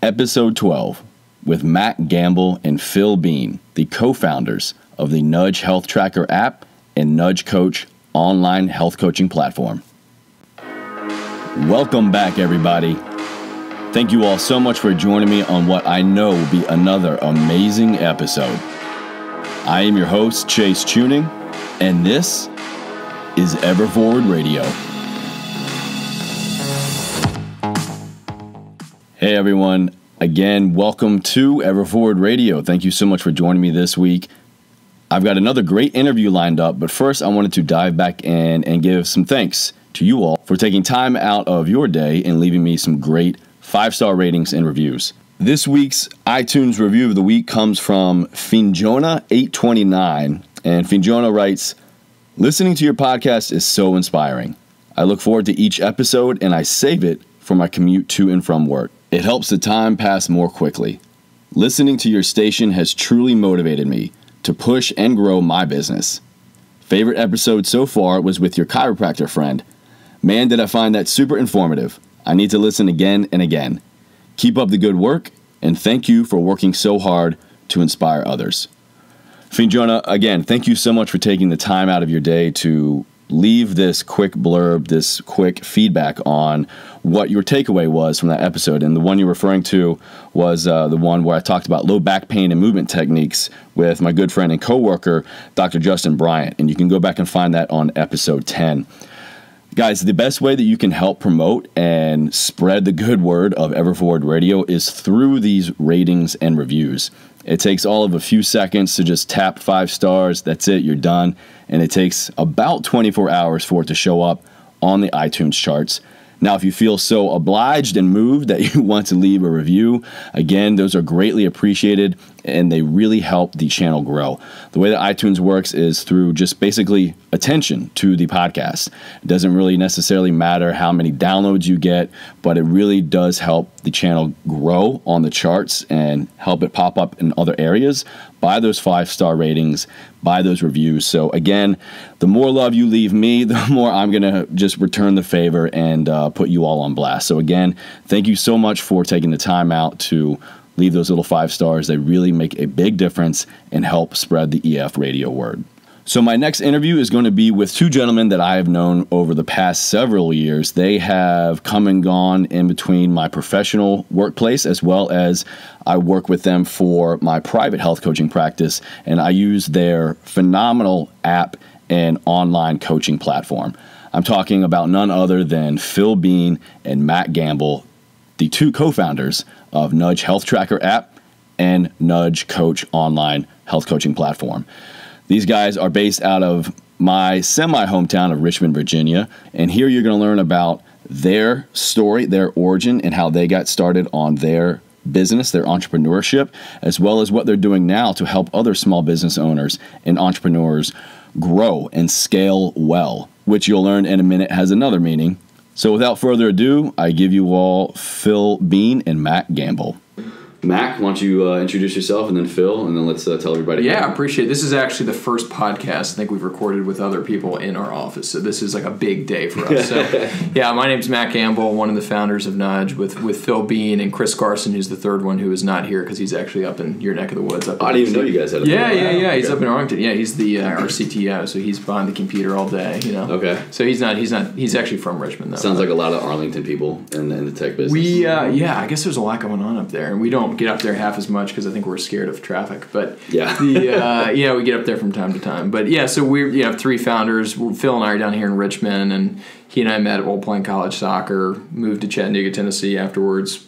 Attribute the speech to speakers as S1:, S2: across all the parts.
S1: Episode 12 with Matt Gamble and Phil Bean, the co-founders of the Nudge Health Tracker app and Nudge Coach online health coaching platform. Welcome back, everybody. Thank you all so much for joining me on what I know will be another amazing episode. I am your host, Chase Chewning, and this is EverForward Radio. Hey everyone, again, welcome to EverForward Radio. Thank you so much for joining me this week. I've got another great interview lined up, but first I wanted to dive back in and give some thanks to you all for taking time out of your day and leaving me some great 5-star ratings and reviews. This week's iTunes review of the week comes from Finjona829, and Finjona writes, "Listening to your podcast is so inspiring. I look forward to each episode and I save it for my commute to and from work. It helps the time pass more quickly. Listening to your station has truly motivated me to push and grow my business. Favorite episode so far was with your chiropractor friend. Man, did I find that super informative. I need to listen again and again. Keep up the good work, and thank you for working so hard to inspire others." Finjona, again, thank you so much for taking the time out of your day to leave this quick blurb, this quick feedback on what your takeaway was from that episode. And the one you're referring to was the one where I talked about low back pain and movement techniques with my good friend and coworker, Dr. Justin Bryant. And you can go back and find that on episode 10. Guys, the best way that you can help promote and spread the good word of EverForward Radio is through these ratings and reviews. It takes all of a few seconds to just tap 5 stars. That's it, you're done. And it takes about 24 hours for it to show up on the iTunes charts. Now, if you feel so obliged and moved that you want to leave a review, again, those are greatly appreciated and they really help the channel grow. The way that iTunes works is through just basically attention to the podcast. It doesn't really necessarily matter how many downloads you get, but it really does help the channel grow on the charts and help it pop up in other areas by those 5-star ratings, by those reviews. So again, the more love you leave me, the more I'm going to just return the favor and put you all on blast. So again, thank you so much for taking the time out to leave those little 5 stars. They really make a big difference and help spread the EF radio word. So my next interview is going to be with 2 gentlemen that I have known over the past several years. They have come and gone in between my professional workplace as well as I work with them for my private health coaching practice, and I use their phenomenal app and online coaching platform. I'm talking about none other than Phil Bean and Matt Gamble, the 2 co-founders of Nudge Health Tracker app and Nudge Coach online health coaching platform. These guys are based out of my semi-hometown of Richmond, Virginia, and here you're going to learn about their story, their origin, and how they got started on their business, their entrepreneurship, as well as what they're doing now to help other small business owners and entrepreneurs grow and scale well, which you'll learn in a minute has another meaning. So without further ado, I give you all Phil Bean and Matt Gamble. Mac, why don't you introduce yourself, and then Phil, and then let's tell everybody.
S2: Yeah, I appreciate it. This is actually the first podcast I think we've recorded with other people in our office, so this is like a big day for us. So, yeah, my name's Matt Gamble, one of the founders of Nudge, with Phil Bean and Chris Carson, who's the third one who is not here because he's actually up in your neck of the woods.
S1: I didn't even know you guys had a
S2: Yeah. He's up in Arlington. Yeah, he's the our CTO, so he's behind the computer all day. You know.
S1: Okay.
S2: So he's actually from Richmond though.
S1: Sounds like a lot of Arlington people in the tech business.
S2: I guess there's a lot going on up there, and we don't get up there half as much because I think we're scared of traffic. But
S1: yeah,
S2: we get up there from time to time. But yeah, so we have 3 founders. Phil and I are down here in Richmond, and he and I met while playing college soccer. Moved to Chattanooga, Tennessee afterwards.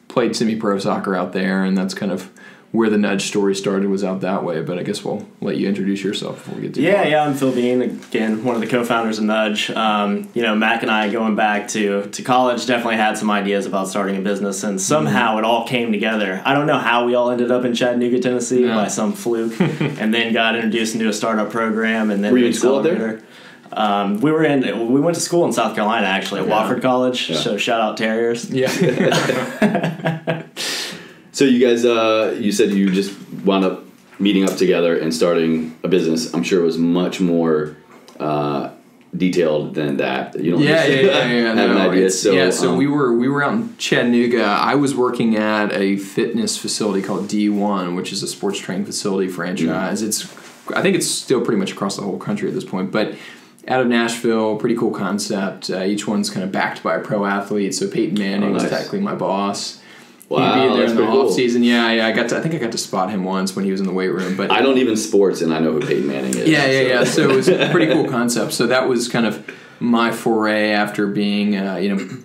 S2: Played semi-pro soccer out there, and that's kind of where the Nudge story started, was out that way. But I guess we'll let you introduce yourself before we get to
S3: Yeah, I'm Phil Bean, again, one of the co-founders of Nudge. Mac and I, going back to college, definitely had some ideas about starting a business, and somehow it all came together. I don't know how we all ended up in Chattanooga, Tennessee by some fluke, and then got introduced into a startup program. And then
S1: were you in school there?
S3: We went to school in South Carolina, actually, at Wofford College, so shout out Terriers.
S2: Yeah.
S1: So you guys, you said you just wound up meeting up together and starting a business. I'm sure it was much more detailed than that. You don't
S2: have
S1: an idea.
S2: So we were out in Chattanooga. I was working at a fitness facility called D1, which is a sports training facility franchise. I think it's still pretty much across the whole country at this point, but out of Nashville, pretty cool concept. Each one's kind of backed by a pro athlete. So Peyton Manning was technically my boss.
S1: Wow,
S2: he'd be there in the off
S1: cool.
S2: season. Yeah. I think I got to spot him once when he was in the weight room. But
S1: I don't even sports, and I know who Peyton Manning is.
S2: Yeah. So it was a pretty cool concept. So that was kind of my foray after being,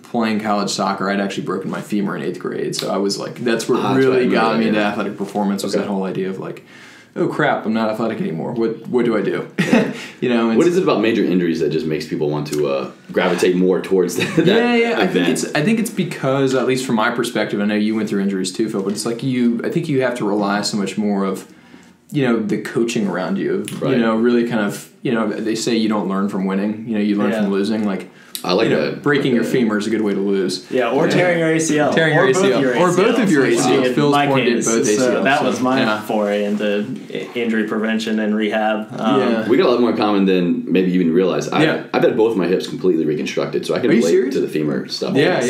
S2: playing college soccer. I'd actually broken my femur in 8th grade. So I was like, that's what really got me into athletic performance was that whole idea of like, oh crap, I'm not athletic anymore. What do I do?
S1: What is it about major injuries that just makes people want to gravitate more towards that?
S2: I think it's because, at least from my perspective, I know you went through injuries too, Phil, but it's like I think you have to rely so much more of, the coaching around you.
S1: Right.
S2: Really kind of, they say you don't learn from winning. You learn from losing. Like,
S1: I like that.
S2: Breaking your femur is a good way to lose.
S3: Yeah, or tearing your ACL.
S2: Or both of your ACLs. Phil's point did both ACLs.
S3: So that was my foray into injury prevention and rehab.
S1: We got a lot more in common than maybe you even realize. I've had both of my hips completely reconstructed, so I can relate to the femur stuff.
S2: Yeah.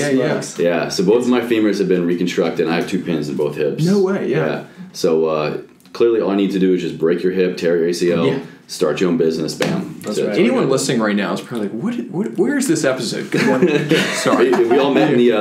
S1: Yeah, so both of my femurs have been reconstructed, and I have 2 pins in both hips.
S2: No way, yeah.
S1: So clearly all I need to do is just break your hip, tear your ACL, start your own business, bam.
S3: That's right.
S2: Anyone listening right now is probably like, where is this episode going? Sorry.
S1: We all met in the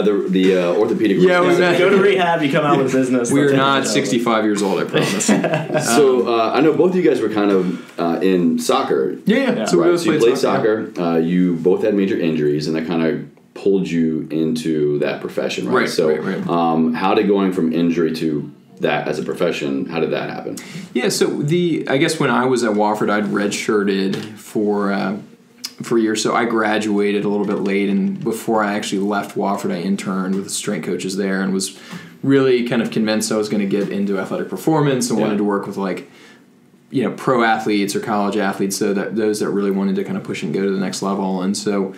S1: orthopedic room.
S2: Yeah, we met.
S3: Go to rehab, you come out with business.
S2: We're not 65 years old, I promise.
S1: So I know both of you guys were kind of in soccer.
S2: Yeah. So we both
S1: played soccer. You both had major injuries, and that kind of pulled you into that profession, right?
S2: Right.
S1: How did going from injury to that as a profession, how did that happen?
S2: Yeah, so I guess when I was at Wofford, I'd redshirted for a year. So I graduated a little bit late, and before I actually left Wofford, I interned with the strength coaches there and was really kind of convinced I was going to get into athletic performance and wanted to work with pro athletes or college athletes, so that those that really wanted to kind of push and go to the next level. And so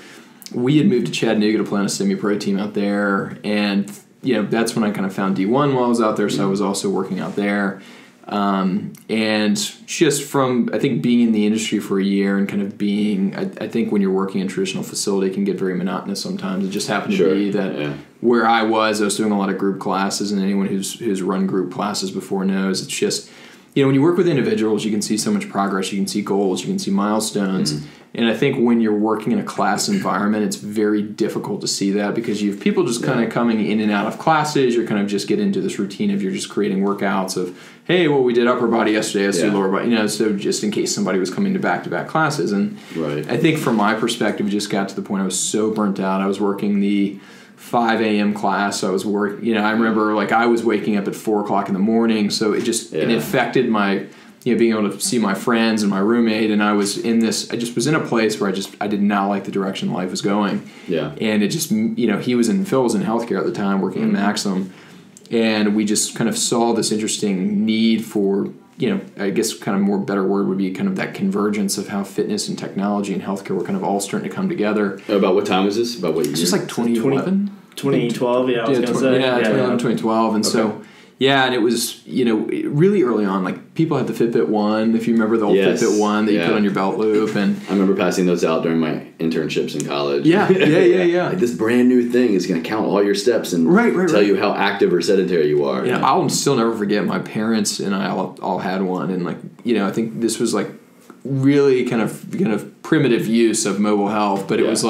S2: we had moved to Chattanooga to play on a semi-pro team out there, and that's when I kind of found D1 while I was out there, so I was also working out there. And just from, I think, being in the industry for a year and kind of being, I think when you're working in a traditional facility, it can get very monotonous sometimes. It just happened to be that where I was doing a lot of group classes, and anyone who's run group classes before knows it's just, when you work with individuals, you can see so much progress, you can see goals, you can see milestones. Mm-hmm. And I think when you're working in a class environment, it's very difficult to see that because you have people just kind of coming in and out of classes. You're kind of just get into this routine of you're just creating workouts of, hey, well, we did upper body yesterday, let's do lower body, so just in case somebody was coming to back-to-back classes. And I think from my perspective, it just got to the point I was so burnt out. I was working the 5 a.m. class. So I was working, I remember I was waking up at 4 o'clock in the morning. So it just, it affected my, being able to see my friends and my roommate. And I just was in a place where I did not like the direction life was going. Yeah. And it just, Phil was in healthcare at the time working at Maxim. And we just kind of saw this interesting need for, I guess kind of more better word would be kind of that convergence of how fitness and technology and healthcare were kind of all starting to come together.
S1: About what time was this? About what year?
S2: It's just like 2011?
S3: 2012, I was going to say.
S2: Yeah, 2011, 2012. And so, and it was, really early on, people had the Fitbit 1, if you remember the old Fitbit 1 that you put on your belt loop. And
S1: I remember passing those out during my internships in college.
S2: Yeah.
S1: This brand new thing is going to count all your steps and tell you how active or sedentary you are.
S2: I'll still never forget my parents and I all had one. And I think this was really kind of primitive use of mobile health, but it was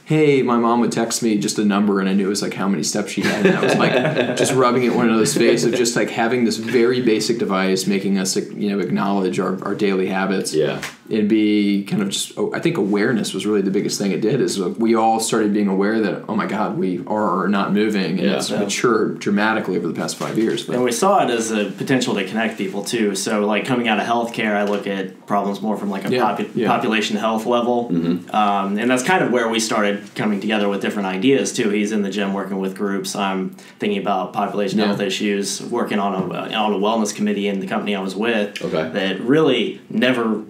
S2: hey, my mom would text me just a number and I knew it was how many steps she had. And I was just rubbing it in one another's face of just having this very basic device making us, acknowledge our daily habits. Yeah. And be kind of just, I think awareness was really the biggest thing it did is we all started being aware that, oh my God, we are not moving. And it's matured dramatically over the past 5 years. But.
S3: And we saw it as a potential to connect people too. So coming out of healthcare, I look at problems more from a population health level. Mm-hmm. And that's kind of where we started coming together with different ideas too. He's in the gym working with groups. I'm thinking about population health issues, working on a wellness committee in the company I was with that really never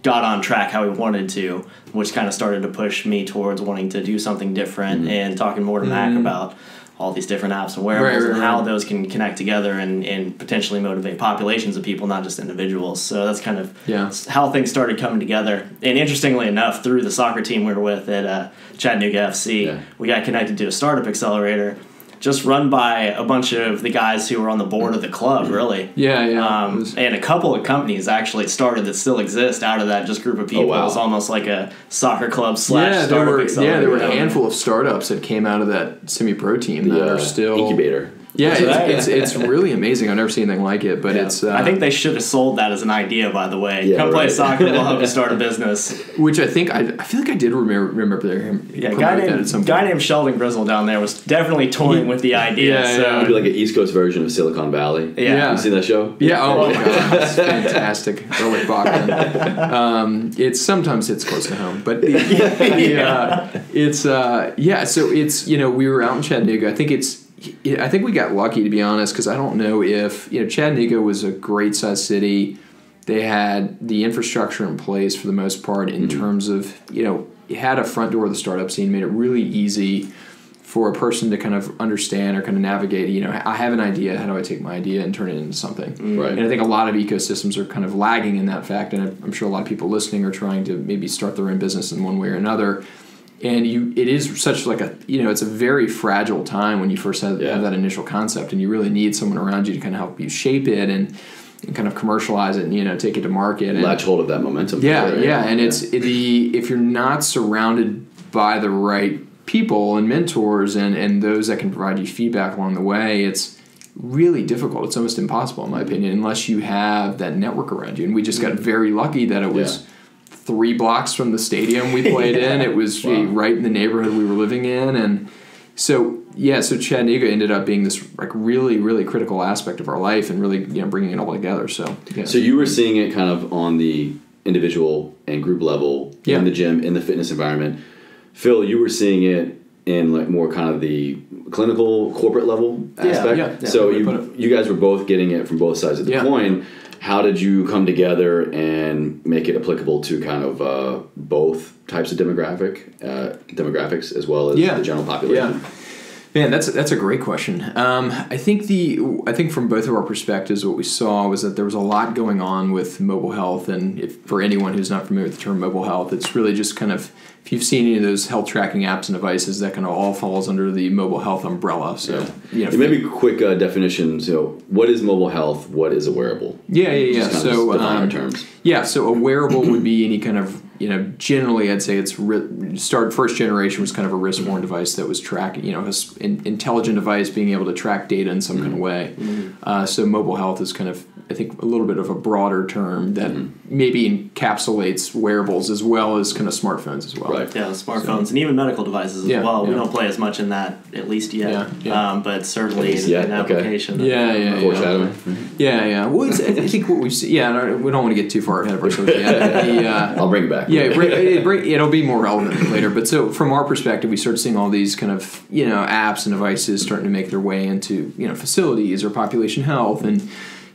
S3: got on track how we wanted to, which kind of started to push me towards wanting to do something different and talking more to Mac about all these different apps and wearables and how those can connect together and potentially motivate populations of people, not just individuals. So that's kind of how things started coming together. And interestingly enough, through the soccer team we were with at Chattanooga FC, we got connected to a startup accelerator just run by a bunch of the guys who were on the board of the club, really. And a couple of companies actually started that still exist out of that just group of people. It was almost like a soccer club / startup accelerator.
S2: Yeah, there were a handful of startups that came out of that semi-pro team that are still...
S1: Incubator.
S2: Yeah, it's really amazing. I've never seen anything like it, but it's...
S3: I think they should have sold that as an idea, by the way. Come play soccer, we'll help you start a business.
S2: Which I think, I feel like I did remember him.
S3: Yeah, a guy named Sheldon Grizzle down there was definitely toying with the idea.
S1: It'd be like an East Coast version of Silicon Valley. You seen that show?
S2: Yeah, oh my God, it's fantastic. Erlich Bachman. Sometimes it's close to home, but so it's, we were out in Chattanooga. I think we got lucky, to be honest, because I don't know if, Chattanooga was a great sized city. They had the infrastructure in place for the most part in terms of, it had a front door of the startup scene, made it really easy for a person to kind of understand or kind of navigate, I have an idea, how do I take my idea and turn it into something?
S1: Right.
S2: And I think a lot of ecosystems are kind of lagging in that fact, and I'm sure a lot of people listening are trying to maybe start their own business in one way or another. And it is such like it's a very fragile time when you first have that initial concept, and you really need someone around you to kind of help you shape it and kind of commercialize it and, take it to market. And
S1: latch hold of that momentum.
S2: And if you're not surrounded by the right people and mentors and those that can provide you feedback along the way, it's really difficult. It's almost impossible, in my opinion, unless you have that network around you. And we just got very lucky that it was 3 blocks from the stadium we played in. It was right in the neighborhood we were living in. And so Chattanooga ended up being this like really, really critical aspect of our life and really, bringing it all together. So
S1: you were seeing it kind of on the individual and group level in the gym, in the fitness environment. Phil, you were seeing it in like more kind of the clinical corporate level aspect. So you guys were both getting it from both sides of the coin. How did you come together and make it applicable to kind of both types of demographics as well as the general population?
S2: Man, that's a great question. I think from both of our perspectives, what we saw was that there was a lot going on with mobile health, and for anyone who's not familiar with the term mobile health, it's really just kind of, if you've seen any of those health tracking apps and devices, that kind of all falls under the mobile health umbrella. So
S1: maybe quick definitions. What is mobile health? What is a wearable?
S2: So
S1: define our terms.
S2: So a wearable would be any kind of, generally I'd say it's first generation was kind of a wrist-worn device that was tracking, an intelligent device being able to track data in some kind of way. So mobile health is kind of, I think, a little bit of a broader term that maybe encapsulates wearables as well as kind of smartphones as well.
S1: Right.
S3: Yeah, smartphones and even medical devices as well. We don't play as much in that, at least yet. But certainly in application.
S1: Foreshadowing.
S2: Well, I think what we see. We don't want to get too far ahead of ourselves yet.
S1: I'll bring it back.
S2: It'll be more relevant later. But so from our perspective, we started seeing all these kind of apps and devices starting to make their way into facilities or population health, and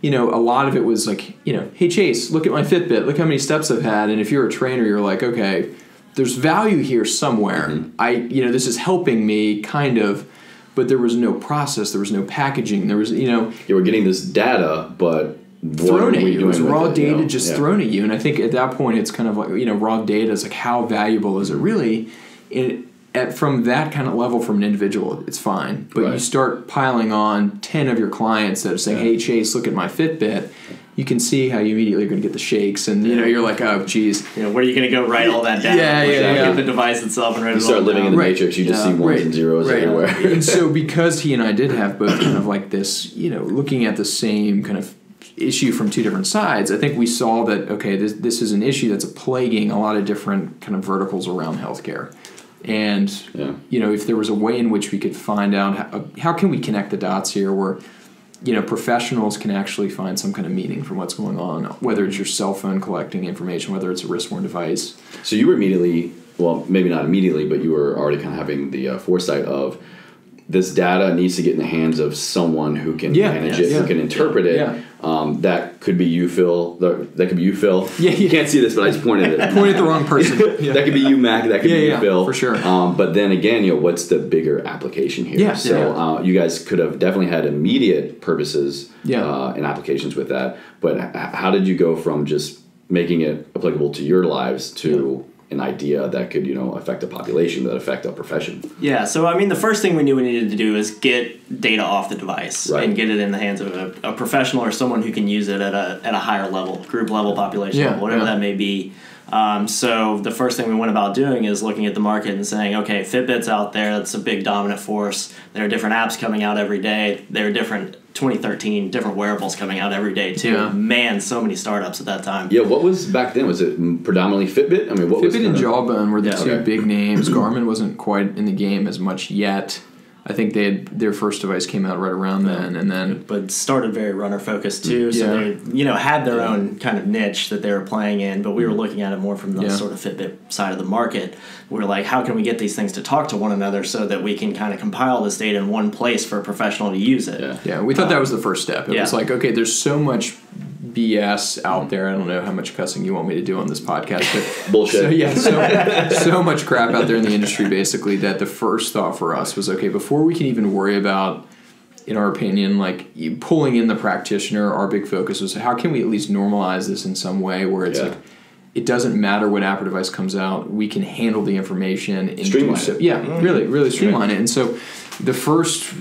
S2: a lot of it was like hey Chase, look at my Fitbit, look how many steps I've had, and if you're a trainer, you're like, okay, there's value here somewhere. This is helping me kind of, but there was no process, there was no packaging, there was you
S1: were getting this data, but
S2: thrown at you. It was raw data thrown at you. And I think at that point it's kind of like, raw data is like, how valuable is it really? From that kind of level, from an individual, it's fine. But you start piling on 10 of your clients that are saying, hey, Chase, look at my Fitbit. You can see how you immediately are going to get the shakes. And, you're like, oh, geez.
S3: Where are you going to go write all that down? Get the device itself and write it all down.
S1: You start living in the matrix. You just see ones and zeros everywhere.
S2: And so because he and I did have both kind of like this, looking at the same kind of issue from two different sides, I think we saw that, okay, this is an issue that's plaguing a lot of different kind of verticals around healthcare. And, if there was a way in which we could find out how can we connect the dots here where, professionals can actually find some kind of meaning from what's going on, whether it's your cell phone collecting information, whether it's a wrist-worn device.
S1: So you were immediately, well, maybe not immediately, but you were already kind of having the foresight of this data needs to get in the hands of someone who can manage it, who can interpret it. Yeah. That could be you, Phil. That could be you, Phil. Yeah, you can't see this, but I just pointed it.
S2: Pointed the wrong person.
S1: That could be you, Mac. That could be you, Phil.
S2: For sure.
S1: But then again, what's the bigger application here? Yeah. So you guys could have definitely had immediate purposes and applications with that. But how did you go from just making it applicable to your lives to an idea that could, affect a population, that affect a profession?
S3: Yeah, so I mean, the first thing we knew we needed to do is get data off the device and get it in the hands of a professional or someone who can use it at a higher level, group level, population level, whatever that may be. So the first thing we went about doing is looking at the market and saying, okay, Fitbit's out there. That's a big dominant force. There are different apps coming out every day. There are different 2013 different wearables coming out every day too. Yeah. Man, so many startups at that time.
S1: Yeah, what was back then? Was it predominantly Fitbit? I mean, what was
S2: Fitbit and Jawbone were the two big names. Garmin wasn't quite in the game as much yet. I think their first device came out right around then, and then
S3: but started very runner focused too. So they had their own kind of niche that they were playing in, but we were looking at it more from the sort of Fitbit side of the market. We were like, how can we get these things to talk to one another so that we can kind of compile this data in one place for a professional to use it?
S2: Yeah, we thought that was the first step. It was like, okay, there's so much BS out there. I don't know how much cussing you want me to do on this podcast, but
S1: bullshit.
S2: So much crap out there in the industry, basically, that the first thought for us was, okay, before we can even worry about, in our opinion, like pulling in the practitioner, our big focus was how can we at least normalize this in some way where it's like, it doesn't matter what app or device comes out, we can handle the information and
S1: streamline it.
S2: Yeah, really streamline it. And so the first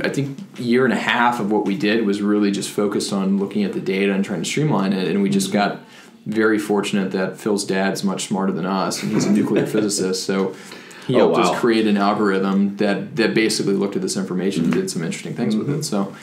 S2: I think year and a half of what we did was really just focused on looking at the data and trying to streamline it. And we just got very fortunate that Phil's dad's much smarter than us, and he's a nuclear physicist. So he helped us create an algorithm that basically looked at this information and did some interesting things with it. So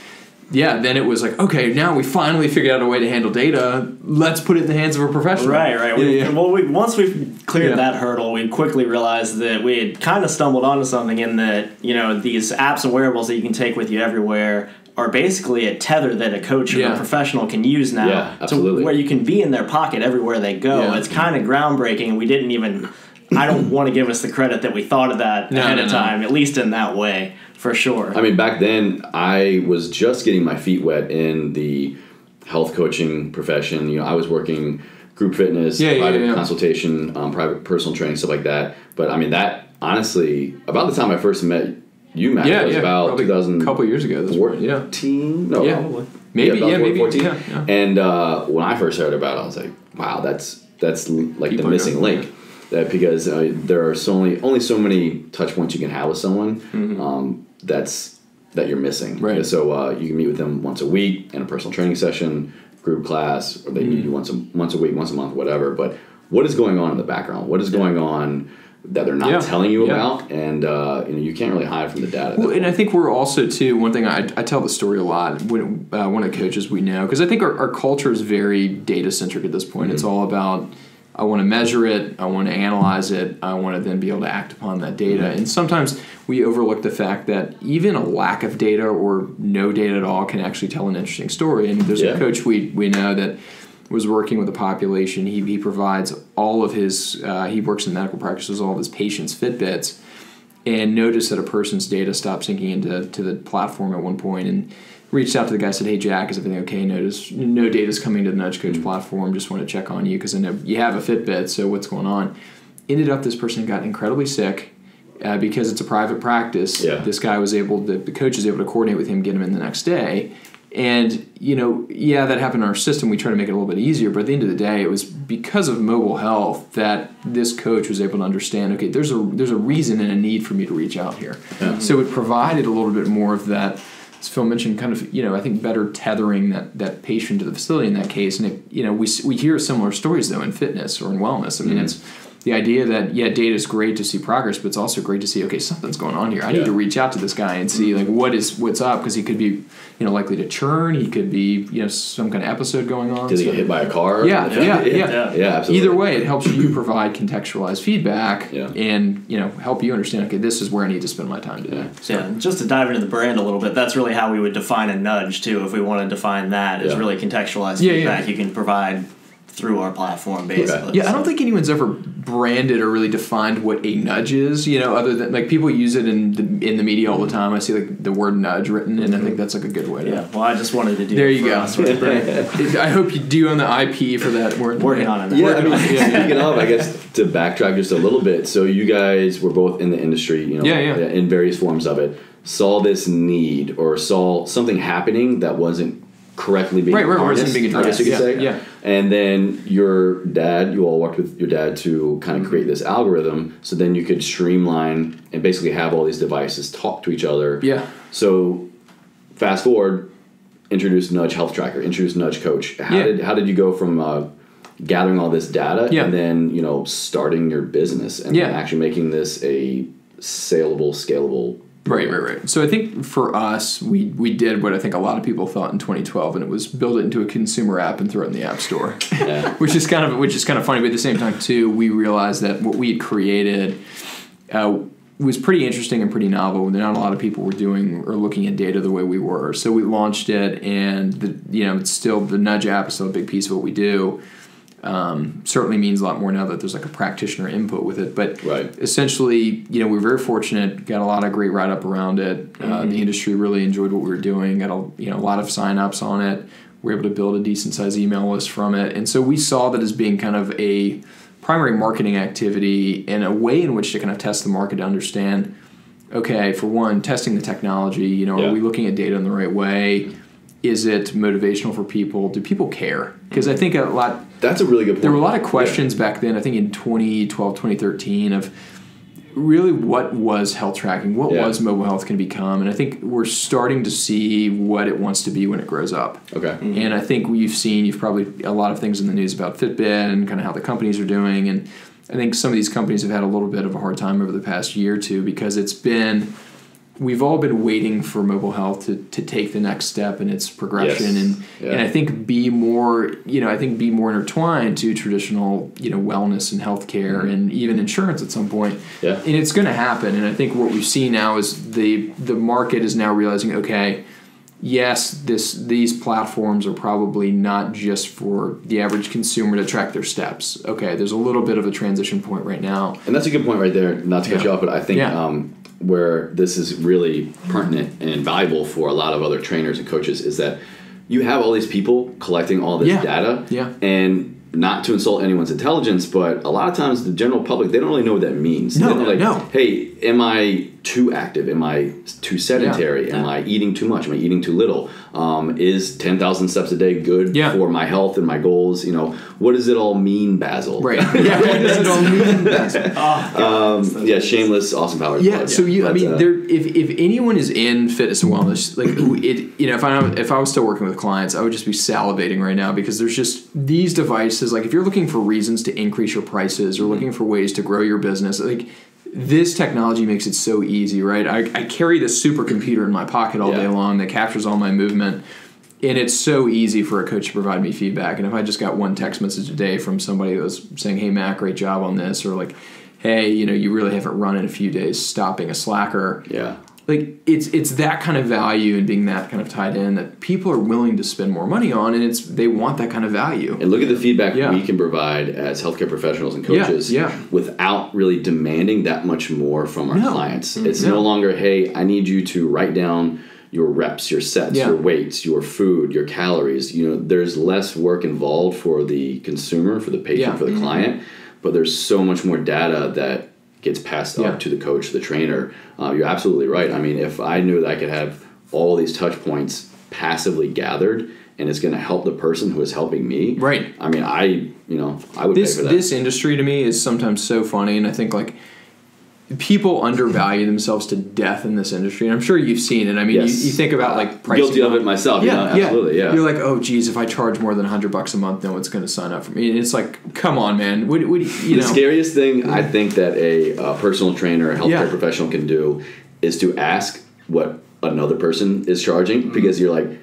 S2: then it was like, okay, now we finally figured out a way to handle data. Let's put it in the hands of a professional.
S3: Right. Well, once we cleared that hurdle, we quickly realized that we had kind of stumbled onto something in that, these apps and wearables that you can take with you everywhere are basically a tether that a coach or a professional can use now to where you can be in their pocket everywhere they go. Yeah. It's kind of groundbreaking, and we didn't even... I don't want to give us the credit that we thought of that ahead of time, at least in that way. For sure.
S1: I mean, back then, I was just getting my feet wet in the health coaching profession. I was working group fitness, private consultation, private personal training, stuff like that. But, I mean, that, honestly, about the time I first met you, Matt, it was about 2000...
S2: a couple years ago.
S1: 14? No,
S2: probably. Maybe
S1: 14. Yeah. And when I first heard about it, I was like, wow, that's like the missing link. That because there are only so many touch points you can have with someone that you're missing. Right. So you can meet with them once a week in a personal training session, group class, or they meet you once a week, once a month, whatever. But what is going on in the background? What is going on that they're not telling you about? And you can't really hide from the data.
S2: Well, and I think we're also too. One thing I tell the story a lot when one of the coaches we know, because I think our culture is very data centric at this point. It's all about, I want to measure it, I want to analyze it, I want to then be able to act upon that data. And sometimes we overlook the fact that even a lack of data or no data at all can actually tell an interesting story. And there's a coach we know that was working with a population. He provides all of his, he works in medical practices, all of his patients' Fitbits, and noticed that a person's data stopped syncing into the platform at one point, and reached out to the guy, said, hey, Jack, is everything okay? Notice no data's coming to the Nudge Coach platform. Just want to check on you because I know you have a Fitbit, so what's going on? Ended up this person got incredibly sick because it's a private practice. Yeah. This guy was the coach was able to coordinate with him, get him in the next day. And, that happened in our system. We try to make it a little bit easier, but at the end of the day, it was because of mobile health that this coach was able to understand, okay, there's a reason and a need for me to reach out here. Yeah. So it provided a little bit more of that, as Phil mentioned, kind of, I think better tethering that patient to the facility in that case. And, we hear similar stories, though, in fitness or in wellness. I mean, it's the idea that, data is great to see progress, but it's also great to see, okay, something's going on here. I need to reach out to this guy and see, what's up, because he could be, likely to churn. He could be, some kind of episode going on.
S1: Did he get hit by a car?
S2: Yeah, absolutely. Either way, it helps you provide contextualized feedback and, help you understand, okay, this is where I need to spend my time today.
S3: So, just to dive into the brand a little bit, that's really how we would define a nudge, too, if we want to define that, is really contextualized feedback. You can provide through our platform, basically.
S2: Yeah, I don't think anyone's ever branded or really defined what a nudge is, other than, like, people use it in the media all the time. I see, like, the word nudge written, and I think that's, like, a good way to...
S3: Yeah, well, I just wanted to do
S2: there
S3: it
S2: you go. I hope you do own the IP for that word.
S3: Working on it.
S1: Yeah, I mean, speaking of, I guess, to backtrack just a little bit, so you guys were both in the industry, in various forms of it, saw this need or saw something happening that wasn't correctly being harnessed,
S2: wasn't being addressed.
S1: I guess you could say.
S2: Yeah.
S1: And then you all worked with your dad to kind of create this algorithm so then you could streamline and basically have all these devices talk to each other.
S2: Yeah.
S1: So fast forward, introduce Nudge Health Tracker, introduce Nudge Coach. How did you go from gathering all this data and then, starting your business and actually making this a saleable, scalable?
S2: Right. So I think for us, we did what I think a lot of people thought in 2012, and it was build it into a consumer app and throw it in the App Store, which is kind of funny. But at the same time, too, we realized that what we had created was pretty interesting and pretty novel. Not a lot of people were doing or looking at data the way we were. So we launched it, and it's still the Nudge app is still a big piece of what we do. Certainly means a lot more now that there's like a practitioner input with it. But essentially, we're very fortunate, got a lot of great write-up around it. The industry really enjoyed what we were doing, got a lot of sign-ups on it. We were able to build a decent-sized email list from it. And so we saw that as being kind of a primary marketing activity and a way in which to kind of test the market to understand, okay, for one, testing the technology, are we looking at data in the right way? Is it motivational for people? Do people care? Because I think
S1: that's a really good point.
S2: There were a lot of questions back then, I think in 2012, 2013, of really what was health tracking? What was mobile health going to become? And I think we're starting to see what it wants to be when it grows up.
S1: Okay. Mm-hmm.
S2: And I think you've probably a lot of things in the news about Fitbit and kind of how the companies are doing. And I think some of these companies have had a little bit of a hard time over the past year or two because we've all been waiting for mobile health to take the next step in its progression and I think be more intertwined to traditional wellness and healthcare and even insurance at some point.
S1: Yeah.
S2: And it's going to happen. And I think what we see now is the market is now realizing, okay, yes, these platforms are probably not just for the average consumer to track their steps. Okay, there's a little bit of a transition point right now.
S1: And that's a good point right there, not to cut you off, but I think where this is really pertinent and valuable for a lot of other trainers and coaches is that you have all these people collecting all this data and not to insult anyone's intelligence, but a lot of times the general public, they don't really know what that means. Hey, am I too active? Am I too sedentary? Am I eating too much? Am I eating too little? Is 10,000 steps a day good for my health and my goals? What does it all mean, Basil?
S2: Right. What does it all mean, Basil?
S1: Shameless, awesome power.
S2: Yeah. So if anyone is in fitness and wellness, if I was still working with clients, I would just be salivating right now because there's just these devices. Like if you're looking for reasons to increase your prices or looking for ways to grow your business, like this technology makes it so easy, right? I carry this supercomputer in my pocket all day long that captures all my movement. And it's so easy for a coach to provide me feedback. And if I just got one text message a day from somebody that was saying, hey, Matt, great job on this, or like, hey, you really haven't run in a few days, stop being a slacker.
S1: Yeah.
S2: Like it's that kind of value and being that kind of tied in that people are willing to spend more money on, and they want that kind of value.
S1: And look at the feedback we can provide as healthcare professionals and coaches without really demanding that much more from our clients. It's no longer, hey, I need you to write down your reps, your sets, your weights, your food, your calories. There's less work involved for the consumer, for the patient, for the client, but there's so much more data that gets passed up to the coach, the trainer. You're absolutely right. I mean, if I knew that I could have all these touch points passively gathered and it's going to help the person who is helping me. Right. I mean, I would pay for that. This
S2: industry to me is sometimes so funny, and I think like people undervalue themselves to death in this industry, and I'm sure you've seen it. I mean, you think about like pricing.
S1: Guilty of it myself. Absolutely. Yeah.
S2: You're like, oh, geez, if I charge more than $100 a month, no one's going to sign up for me. And it's like, come on, man. The
S1: scariest thing I think that a personal trainer, a healthcare professional can do is to ask what another person is charging, because you're like,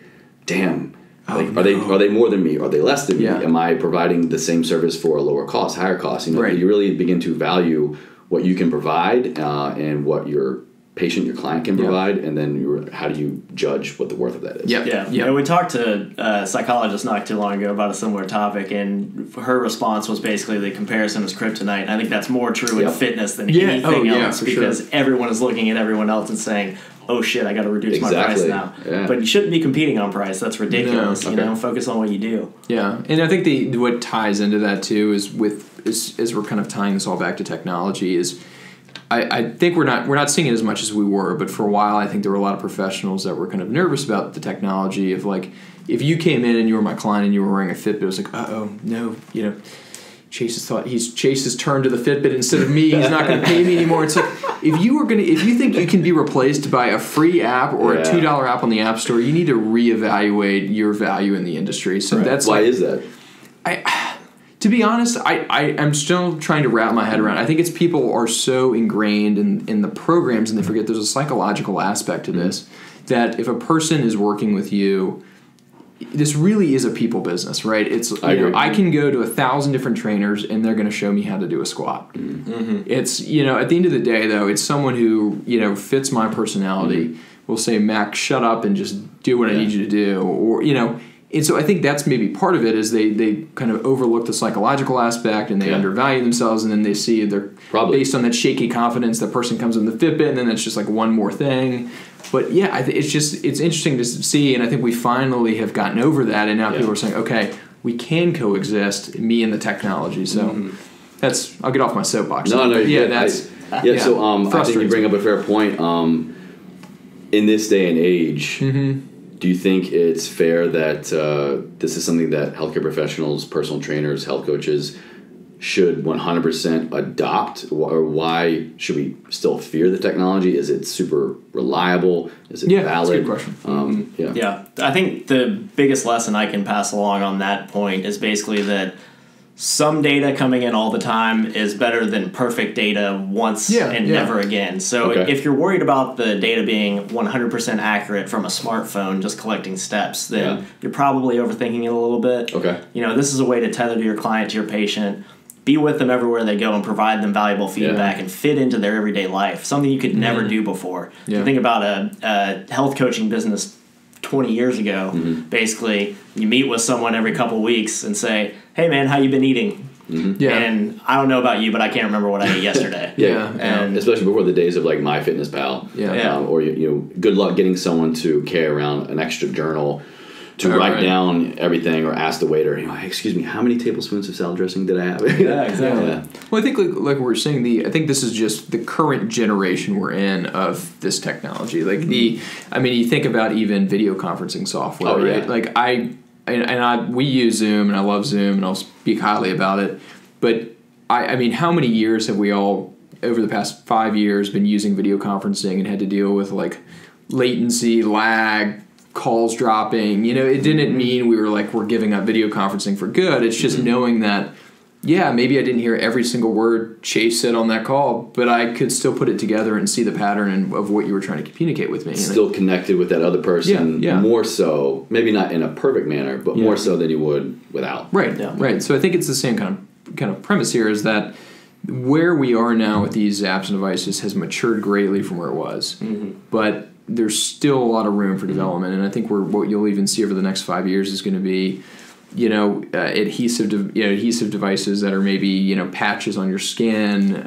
S1: damn. Are they more than me? Are they less than me? Am I providing the same service for a lower cost, higher cost? You really begin to value what you can provide and what your patient, your client can provide, and then how do you judge what the worth of that is?
S3: Yeah. And we talked to a psychologist not too long ago about a similar topic, and her response was basically the comparison is kryptonite. And I think that's more true in fitness than anything else, because everyone is looking at everyone else and saying, oh shit, I got to reduce my price now. Yeah. But you shouldn't be competing on price. That's ridiculous. You know, focus on what you do.
S2: Yeah, and I think what ties into that too is as we're kind of tying this all back to technology is. I think we're not seeing it as much as we were, but for a while I think there were a lot of professionals that were kind of nervous about the technology of like, if you came in and you were my client and you were wearing a Fitbit, it was like, no, you know, Chase has turned to the Fitbit instead of me. He's not going to pay me anymore. It's like, if you think you can be replaced by a free app or a $2 app on the App Store, you need to reevaluate your value in the industry. So that's
S1: why is that?
S2: To be honest, I'm still trying to wrap my head around it. I think it's people are so ingrained in the programs and they forget there's a psychological aspect to this, that if a person is working with you, this really is a people business, right? I can go to 1,000 different trainers and they're going to show me how to do a squat. Mm-hmm. It's, you know, at the end of the day though, it's someone who, you know, fits my personality. Will say, Mac, shut up and just do what I need you to do, or, you know. And so I think that's maybe part of it is they kind of overlook the psychological aspect and they undervalue themselves, and then they see they're based on that shaky confidence, that person comes in the Fitbit and then it's just like one more thing. But yeah, it's interesting to see, and I think we finally have gotten over that, and now people are saying, okay, we can coexist, me and the technology. So that's, I'll get off my soapbox.
S1: So I think you bring up a fair point. In this day and age, do you think it's fair that this is something that healthcare professionals, personal trainers, health coaches should 100% adopt? Or why should we still fear the technology? Is it super reliable? Is it valid?
S2: That's a good question.
S3: I think the biggest lesson I can pass along on that point is basically that some data coming in all the time is better than perfect data once and never again. So if you're worried about the data being 100% accurate from a smartphone just collecting steps, then you're probably overthinking it a little bit. You know, this is a way to tether to your client, to your patient, be with them everywhere they go and provide them valuable feedback and fit into their everyday life, something you could never do before. If you think about a health coaching business 20 years ago, basically you meet with someone every couple weeks and say, hey man, how you been eating? And I don't know about you, but I can't remember what I ate yesterday.
S1: And especially before the days of like MyFitnessPal. Or you know, good luck getting someone to carry around an extra journal to write down everything, or ask the waiter, you know, hey, excuse me, how many tablespoons of salad dressing did I have?
S2: Well, I think like we were saying, I think this is just the current generation we're in of this technology. Like you think about even video conferencing software, right? Like we use Zoom, and I love Zoom, and I'll speak highly about it. But I mean, how many years have we all, over the past 5 years, been using video conferencing and had to deal with like latency, lag, calls dropping? You know, it didn't mean we're giving up video conferencing for good. It's just knowing that, maybe I didn't hear every single word Chase said on that call, but I could still put it together and see the pattern of what you were trying to communicate with me.
S1: Still connected with that other person more so, maybe not in a perfect manner, but more so than you would without.
S2: Right. So I think it's the same kind of premise here, is that where we are now with these apps and devices has matured greatly from where it was. But there's still a lot of room for development, and I think what you'll even see over the next 5 years is going to be, adhesive devices that are maybe patches on your skin.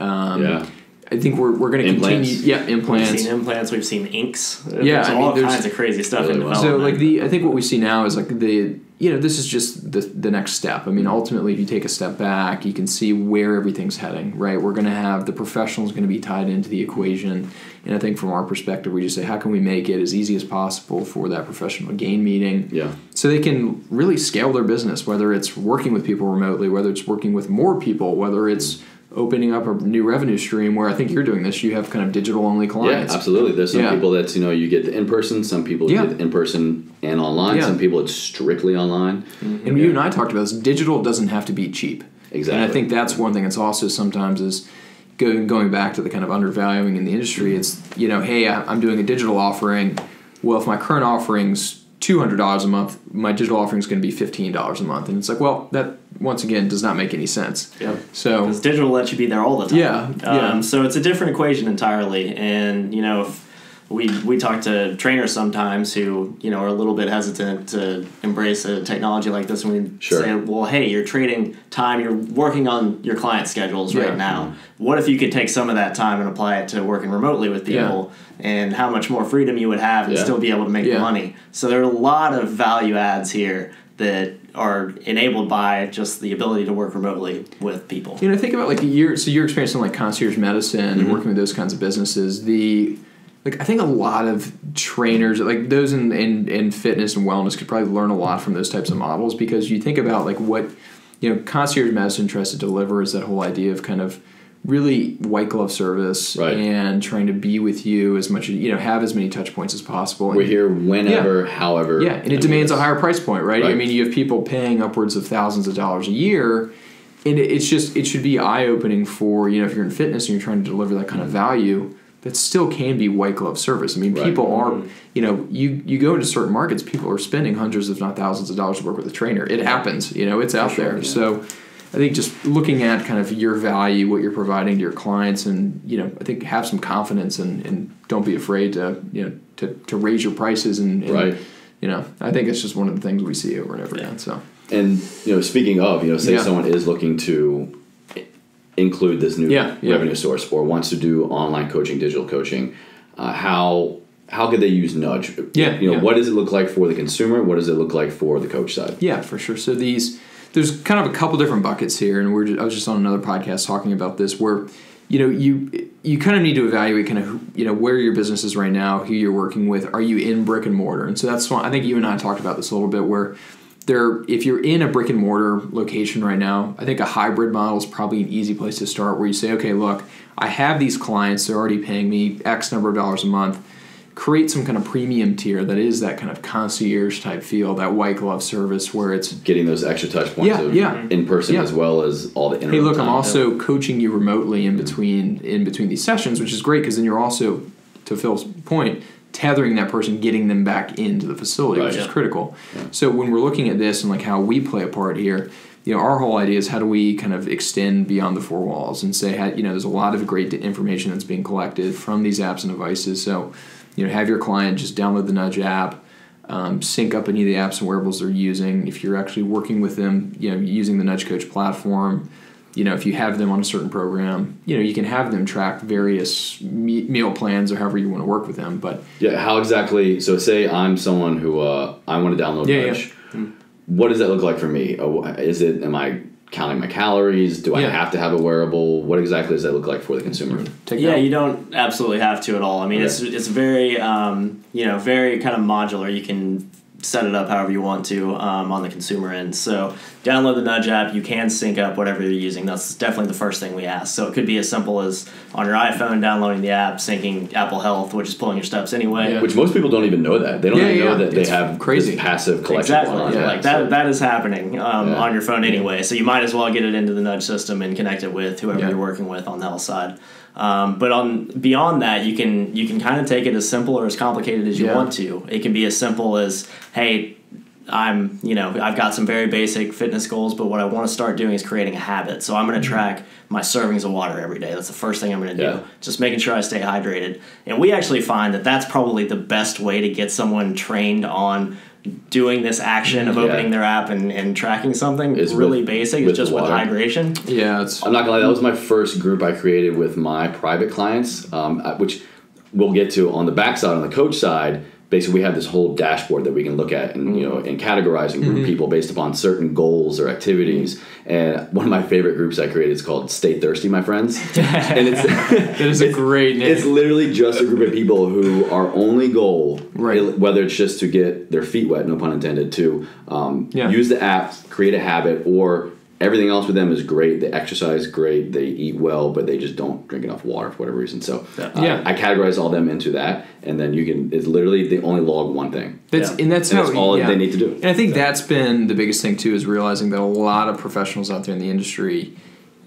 S2: I think we're going to continue. Implants.
S3: We've seen implants. We've seen inks. There's all kinds of crazy stuff in development.
S2: So I think what we see now is this is just the next step. I mean, ultimately, if you take a step back, you can see where everything's heading. Right, we're going to have the professionals going to be tied into the equation, and I think from our perspective, we just say, how can we make it as easy as possible for that professional to gain meeting, so they can really scale their business, whether it's working with people remotely, whether it's working with more people, whether it's opening up a new revenue stream, where I think you're doing this. You have kind of digital-only clients.
S1: Yeah, absolutely. There's some people that's, you get the in-person, some people you get the in-person and online, some people it's strictly online.
S2: And you and I talked about this. Digital doesn't have to be cheap.
S1: Exactly.
S2: And I think that's one thing that's also sometimes is going back to the kind of undervaluing in the industry. It's, hey, I'm doing a digital offering. Well, if my current offering's $200 a month, my digital offering is going to be $15 a month. And it's like, well, that, once again, does not make any sense.
S3: Yep.
S2: So,
S3: because digital lets you be there all the time.
S2: Yeah.
S3: So it's a different equation entirely. And, you know, if we talk to trainers sometimes who, you know, are a little bit hesitant to embrace a technology like this, and we say, well, hey, you're trading time, you're working on your client schedules right now. What if you could take some of that time and apply it to working remotely with people, and how much more freedom you would have and still be able to make the money? So there are a lot of value adds here that are enabled by just the ability to work remotely with people.
S2: You know, think about like your experience in like concierge medicine and working with those kinds of businesses. I think a lot of trainers, like those in fitness and wellness, could probably learn a lot from those types of models, because you think about like what, you know, concierge medicine tries to deliver is that whole idea of kind of really white glove service and trying to be with you as much as, you know, have as many touch points as possible.
S1: We're here whenever, however.
S2: Yeah, and it demands a higher price point, right? I mean, you have people paying upwards of thousands of dollars a year, and it should be eye-opening for, you know, if you're in fitness and you're trying to deliver that kind of value, that still can be white glove service. I mean, people are, you know, you go into certain markets, people are spending hundreds, if not thousands of dollars to work with a trainer. It happens, you know, it's out there. So I think just looking at kind of your value, what you're providing to your clients, and, you know, I think have some confidence and don't be afraid to, you know, to raise your prices and you know, I think it's just one of the things we see over and over again. So,
S1: and, you know, speaking of, you know, say someone is looking to include this new revenue source or wants to do online coaching, digital coaching, how could they use Nudge? You know, what does it look like for the consumer? What does it look like for the coach side? Yeah,
S2: for sure. So there's kind of a couple different buckets here, and I was just on another podcast talking about this, where, you know, you kind of need to evaluate kind of, you know, where your business is right now, who you're working with. Are you in brick and mortar? And so that's why I think you and I talked about this a little bit, where if you're in a brick and mortar location right now, I think a hybrid model is probably an easy place to start, where you say, okay, look, I have these clients, they're already paying me X number of dollars a month. Create some kind of premium tier that is that kind of concierge type feel, that white glove service, where it's
S1: getting those extra touch points in person as well as all the internet.
S2: Hey, look, I'm also coaching you remotely in between these sessions, which is great, because then you're also, to Phil's point, tethering that person, getting them back into the facility, which is critical. So when we're looking at this and like how we play a part here, you know, our whole idea is how do we kind of extend beyond the four walls and say, you know, there's a lot of great information that's being collected from these apps and devices. So, you know, have your client just download the Nudge app, sync up any of the apps and wearables they're using. If you're actually working with them, you know, using the Nudge Coach platform, you know, if you have them on a certain program, you know, you can have them track various meal plans or however you want to work with them. But
S1: how exactly? So say I'm someone who I want to download Nudge. What does that look like for me? Am I counting my calories? Do I have to have a wearable? What exactly does that look like for the consumer?
S3: You don't absolutely have to at all. I mean, it's very you know, very kind of modular. You can set it up however you want to on the consumer end. So download the Nudge app. You can sync up whatever you're using. That's definitely the first thing we ask. So it could be as simple as on your iPhone downloading the app, syncing Apple Health, which is pulling your steps anyway.
S1: Which most people don't even know that. They don't even know that they have
S2: crazy
S1: this passive collection.
S3: Exactly. Like that is happening on your phone anyway. So you might as well get it into the Nudge system and connect it with whoever you're working with on the health side. But beyond that, you can kind of take it as simple or as complicated as you want to. It can be as simple as, hey, I've got some very basic fitness goals, but what I want to start doing is creating a habit. So I'm going to track my servings of water every day. That's the first thing I'm going to do. Just making sure I stay hydrated. And we actually find that that's probably the best way to get someone trained on doing this action of opening their app and tracking something. It's really basic. It's just with hydration.
S1: I'm not gonna lie, that was my first group I created with my private clients, which we'll get to on the backside. On the coach side, basically we have this whole dashboard that we can look at and and categorize and group people based upon certain goals or activities. And one of my favorite groups I created is called Stay Thirsty, My Friends. And
S2: that is a great name.
S1: It's literally just a group of people who are only goal, whether it's just to get their feet wet, no pun intended, to use the app, create a habit, or everything else with them is great. They exercise great. They eat well, but they just don't drink enough water for whatever reason. So I categorize all them into that, and then it's literally they only log one thing.
S2: That's
S1: all they need to do.
S2: And I think that's been the biggest thing too, is realizing that a lot of professionals out there in the industry,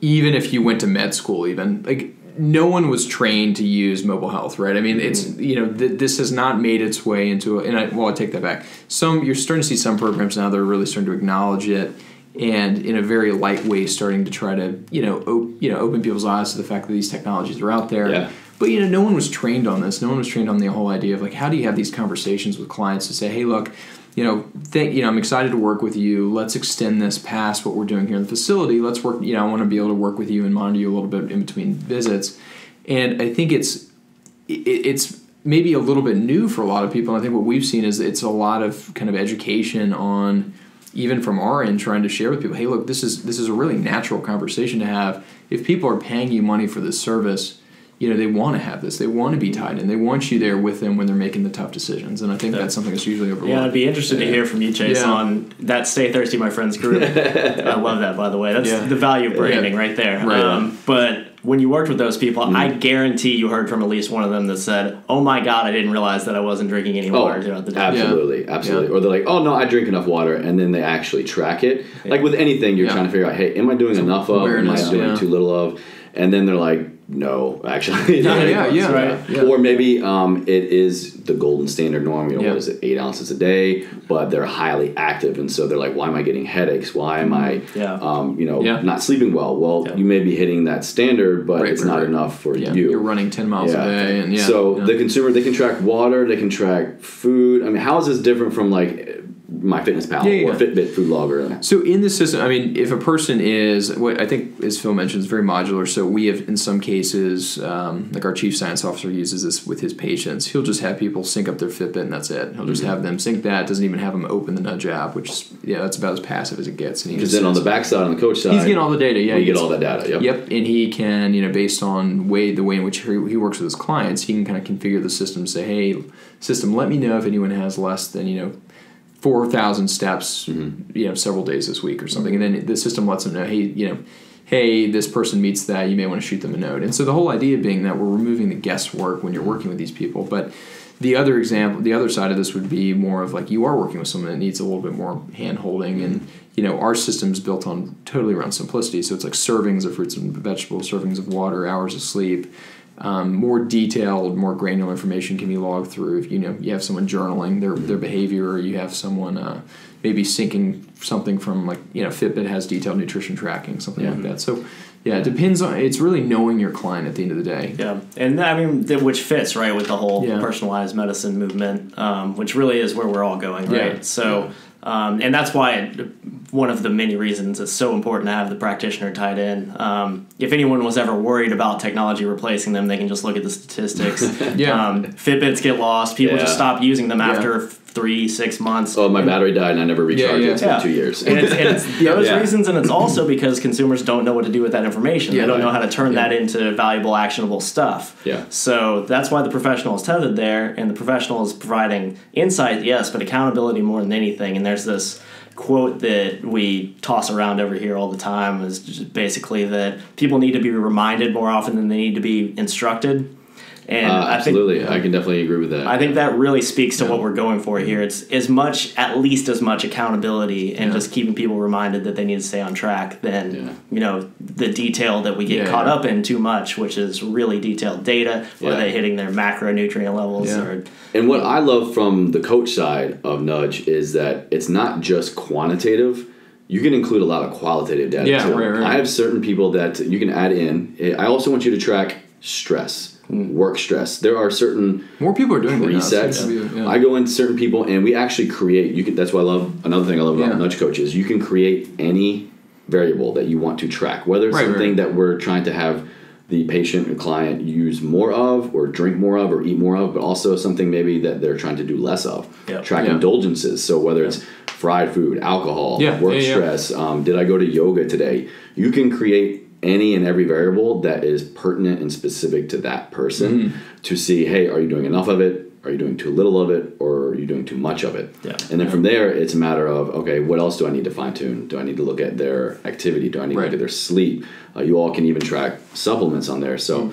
S2: even if you went to med school, even like no one was trained to use mobile health, right? I mean, it's, this has not made its way into I take that back. You're starting to see some programs now that are really starting to acknowledge it, and in a very light way starting to try to, open people's eyes to the fact that these technologies are out there.
S1: Yeah.
S2: But, no one was trained on this. No one was trained on the whole idea of, like, how do you have these conversations with clients to say, hey, look, I'm excited to work with you. Let's extend this past what we're doing here in the facility. Let's work, I want to be able to work with you and monitor you a little bit in between visits. And I think it's maybe a little bit new for a lot of people. And I think what we've seen is it's a lot of kind of education on, even from our end, trying to share with people, hey, look, this is a really natural conversation to have. If people are paying you money for this service, they want to have this. They want to be tied in. They want you there with them when they're making the tough decisions. And I think that's something that's usually overlooked.
S3: Yeah, I'd be interested to hear from you, Chase, on that Stay Thirsty, My Friends group. I love that, by the way. That's the value of branding right there.
S2: Right.
S3: But when you worked with those people, I guarantee you heard from at least one of them that said, oh my God, I didn't realize that I wasn't drinking any water throughout the day.
S1: Absolutely. Or they're like, oh no, I drink enough water, and then they actually track it. Like with anything, you're trying to figure out, hey, am I doing enough of? Am I doing too little of? And then they're like, no, actually.
S2: Right.
S1: Or maybe it is the golden standard norm, what is it, 8 ounces a day, but they're highly active, and so they're like, why am I getting headaches? Why am I, not sleeping well? Well, you may be hitting that standard, but it's not enough for you.
S2: You're running 10 miles a day. And
S1: so the consumer, they can track water, they can track food. I mean, how is this different from like MyFitnessPal or Fitbit food logger?
S2: So in the system, I mean, if a person is, what I think, as Phil mentioned, is very modular. So we have, in some cases, like our chief science officer uses this with his patients. He'll just have people sync up their Fitbit, and that's it. He'll just have them sync that. Doesn't even have them open the Nudge app, which is, that's about as passive as it gets.
S1: Because then on the backside, on the coach side,
S2: he's getting all the data.
S1: You get all that data.
S2: Yep, and he can, based on the way in which he works with his clients, he can kind of configure the system. Say, hey, system, let me know if anyone has less than 4,000 steps, several days this week or something, and then the system lets them know, hey, this person meets that, you may want to shoot them a note. And so the whole idea being that we're removing the guesswork when you're working with these people. But the other side of this would be more of like you are working with someone that needs a little bit more hand holding, and our system's built on totally around simplicity. So it's like servings of fruits and vegetables, servings of water, hours of sleep. More detailed, more granular information can be logged through if you have someone journaling their behavior, or you have someone maybe syncing something from Fitbit has detailed nutrition tracking, something like that. So it depends on, it's really knowing your client at the end of the day.
S3: Yeah, and I mean, which fits right with the whole personalized medicine movement, which really is where we're all going, right?
S2: Yeah.
S3: So. And that's why one of the many reasons it's so important to have the practitioner tied in. If anyone was ever worried about technology replacing them, they can just look at the statistics. Fitbits get lost. People just stop using them after 3-6 months.
S1: Oh, my battery died and I never recharged it. It's been 2 years.
S3: And it's those reasons, and it's also because consumers don't know what to do with that information. They don't know how to turn that into valuable, actionable stuff. So that's why the professional is tethered there, and the professional is providing insight, yes, but accountability more than anything. And there's this quote that we toss around over here all the time, is just basically that people need to be reminded more often than they need to be instructed. And
S1: absolutely, I can definitely agree with that.
S3: I think that really speaks to what we're going for here. It's at least as much accountability and just keeping people reminded that they need to stay on track than the detail that we get caught up in too much, which is really detailed data. Are they hitting their macronutrient levels?
S1: And what I love from the coach side of Nudge is that it's not just quantitative. You can include a lot of qualitative data too. Right. I have certain people that you can add in. I also want you to track stress. Work stress. There are certain
S2: more people are doing
S1: resets. I go into certain people and we actually create. That's why I love another thing I love about Nudge Coach is you can create any variable that you want to track, whether it's something that we're trying to have the patient or client use more of, or drink more of, or eat more of, but also something maybe that they're trying to do less of. Track indulgences. So whether it's fried food, alcohol, work stress. Did I go to yoga today? You can create any and every variable that is pertinent and specific to that person to see, hey, are you doing enough of it? Are you doing too little of it? Or are you doing too much of it? And then from there, it's a matter of, okay, what else do I need to fine tune? Do I need to look at their activity? Do I need to look at their sleep? You all can even track supplements on there. So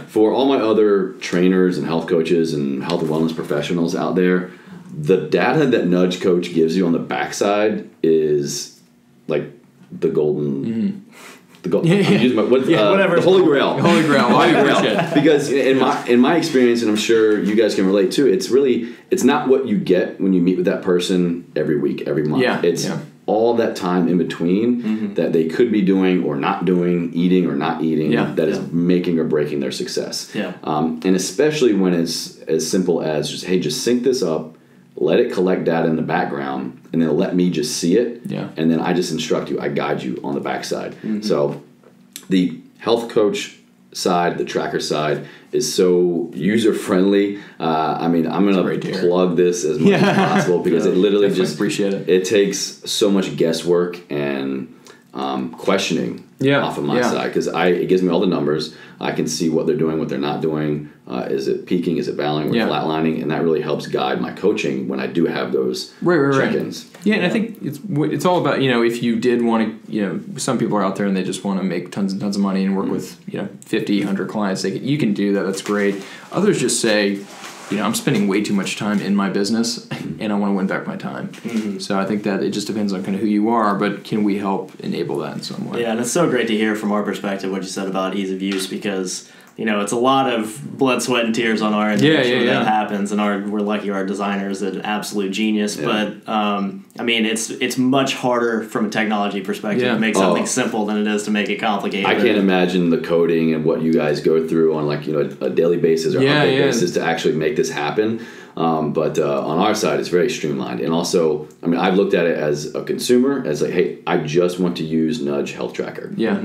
S1: for all my other trainers and health coaches and health and wellness professionals out there, the data that Nudge Coach gives you on the backside is like the golden the goal. Whatever. The Holy Grail.
S2: Holy Grail. Holy Grail.
S1: Because in my experience, and I'm sure you guys can relate too, it's not what you get when you meet with that person every week, every month.
S2: Yeah.
S1: It's all that time in between that they could be doing or not doing, eating or not eating, that is making or breaking their success.
S3: Yeah.
S1: And especially when it's as simple as just, hey, just sync this up, let it collect data in the background, and then let me just see it.
S2: Yeah.
S1: And then I just instruct you. I guide you on the backside. So the health coach side, the tracker side, is so user-friendly. I'm going to plug this as much as possible because it literally just
S2: appreciate it.
S1: It takes so much guesswork and questioning off of my side because it gives me all the numbers. I can see what they're doing, what they're not doing. Is it peaking? Is it valleying or flatlining? And that really helps guide my coaching when I do have those check-ins.
S2: Right. Yeah, and I think it's all about, if you did want to, some people are out there and they just want to make tons and tons of money and work with, 50, 100 clients. You can do that. That's great. Others just say, I'm spending way too much time in my business and I want to win back my time. So I think that it just depends on kind of who you are, but can we help enable that in some way?
S3: Yeah, and it's so great to hear from our perspective what you said about ease of use because it's a lot of blood, sweat, and tears on our end to make sure that happens. And we're lucky our designer is an absolute genius. Yeah. But it's much harder from a technology perspective to make something simple than it is to make it complicated.
S1: I can't imagine the coding and what you guys go through on a daily basis or monthly basis to actually make this happen. But on our side, it's very streamlined. And also, I've looked at it as a consumer as like, hey, I just want to use Nudge Health Tracker.
S2: Yeah.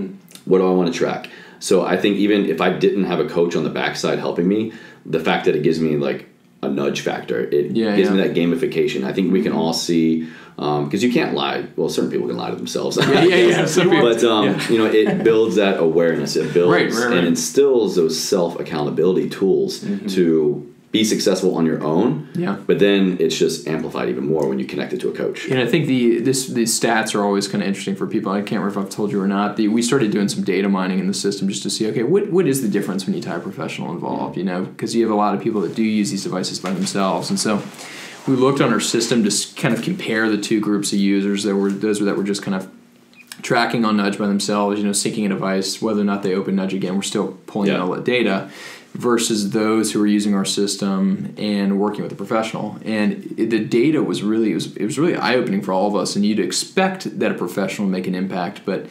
S1: What do I want to track? So I think even if I didn't have a coach on the backside helping me, the fact that it gives me like a nudge factor, it gives me that gamification. I think we can all see, because you can't lie. Well, certain people can lie to themselves. But it builds that awareness. It builds and instills those self-accountability tools to be successful on your own. Yeah. But then it's just amplified even more when you connect it to a coach.
S2: And I think these stats are always kind of interesting for people. I can't remember if I've told you or not. We started doing some data mining in the system just to see, okay, what is the difference when you tie a professional involved? Because you have a lot of people that do use these devices by themselves, and so we looked on our system to kind of compare the two groups of users. Those that were just kind of tracking on Nudge by themselves, syncing a device, whether or not they open Nudge again. We're still pulling in all that data. Versus those who are using our system and working with a professional, and the data was really eye-opening for all of us. And you'd expect that a professional would make an impact, but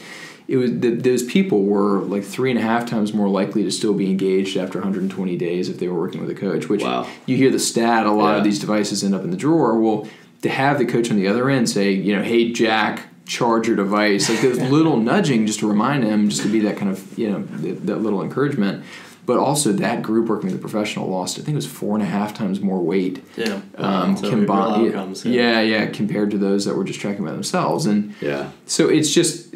S2: it was those people were like 3.5 times more likely to still be engaged after 120 days if they were working with a coach. Which you hear the stat, a lot of these devices end up in the drawer. Well, to have the coach on the other end say, hey Jack, charge your device, like those little nudging just to remind him, just to be that kind of that little encouragement. But also that group working with a professional lost, I think it was 4.5 times more weight. Yeah. Combined. Compared to those that were just tracking by themselves. And so it's just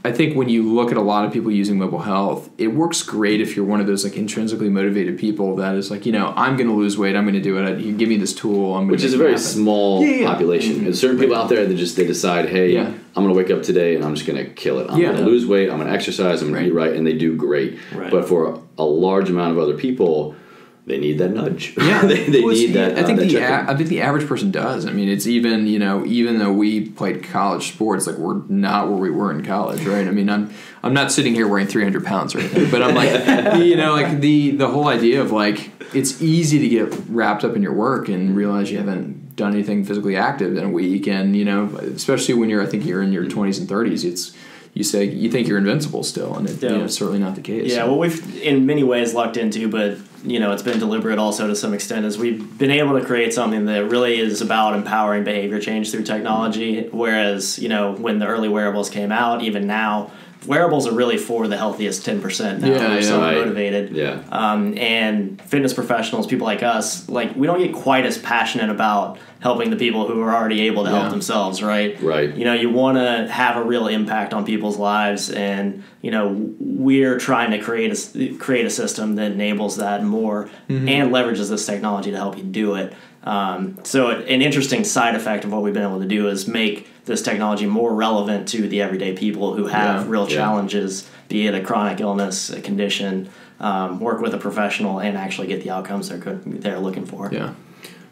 S2: I think when you look at a lot of people using mobile health, it works great if you're one of those like intrinsically motivated people that is like, I'm going to lose weight, I'm going to do it. You give me this tool,
S1: which is a very small population. There's certain people out there that they decide, hey, I'm going to wake up today and I'm just going to kill it. I'm going to lose weight, I'm going to exercise, I'm going to eat right, and they do great. Right. But for a large amount of other people, they need that nudge. Yeah, they need that.
S2: I think the average person does. It's even even though we played college sports, like we're not where we were in college, right? I'm not sitting here weighing 300 pounds or anything, but I'm like the whole idea of like it's easy to get wrapped up in your work and realize you haven't done anything physically active in a week, and especially when you're in your 20s and 30s, you think you're invincible still, and it's certainly not the case.
S3: Yeah, what we've in many ways lucked into, but it's been deliberate also to some extent, is we've been able to create something that really is about empowering behavior change through technology. Whereas when the early wearables came out, even now, wearables are really for the healthiest 10% now. They're so motivated. Yeah. And fitness professionals, people like us, we don't get quite as passionate about helping the people who are already able to help themselves, right? Right. You want to have a real impact on people's lives, and we're trying to create a system that enables that more and leverages this technology to help you do it. So an interesting side effect of what we've been able to do is make this technology more relevant to the everyday people who have real challenges, be it a chronic illness, a condition, work with a professional, and actually get the outcomes they're looking for.
S1: Yeah.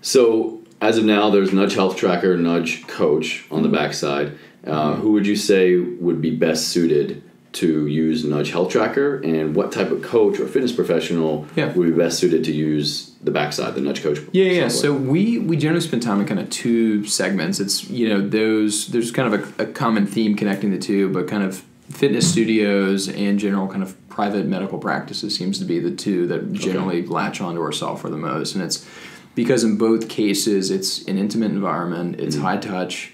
S1: So as of now, there's Nudge Health Tracker, Nudge Coach on the backside, Who would you say would be best suited to use Nudge Health Tracker, and what type of coach or fitness professional would be best suited to use the backside, the Nudge Coach? Software?
S2: So we generally spend time in kind of two segments. It's, there's kind of a common theme connecting the two, but kind of fitness studios and general kind of private medical practices seems to be the two that generally latch onto our software the most. And it's because in both cases, it's an intimate environment, it's high touch,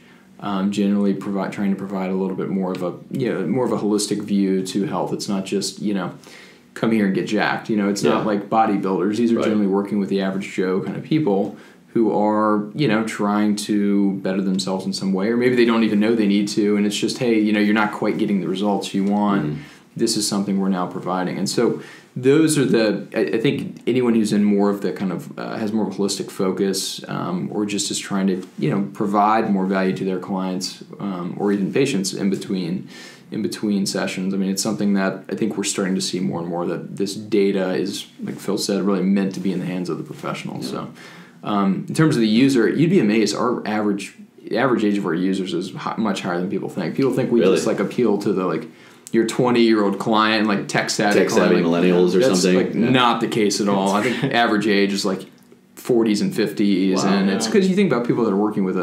S2: generally trying to provide a little bit more of a holistic view to health. It's not just, come here and get jacked. It's not like bodybuilders. These are generally working with the average Joe kind of people who are, trying to better themselves in some way, or maybe they don't even know they need to, and it's just, hey, you're not quite getting the results you want. This is something we're now providing. And so those are I think anyone who's in more of the kind of, has more of a holistic focus, or just is trying to, provide more value to their clients, or even patients in between sessions. I mean, it's something that I think we're starting to see more and more, that this data is, like Phil said, really meant to be in the hands of the professionals. So in terms of the user, you'd be amazed. The average age of our users is much higher than people think. People think we just like appeal to the your 20-year-old client, like tech-savvy
S1: millennials or something.
S2: That's not the case at all. I think average age is like 40s and 50s, and it's because you think about people that are working with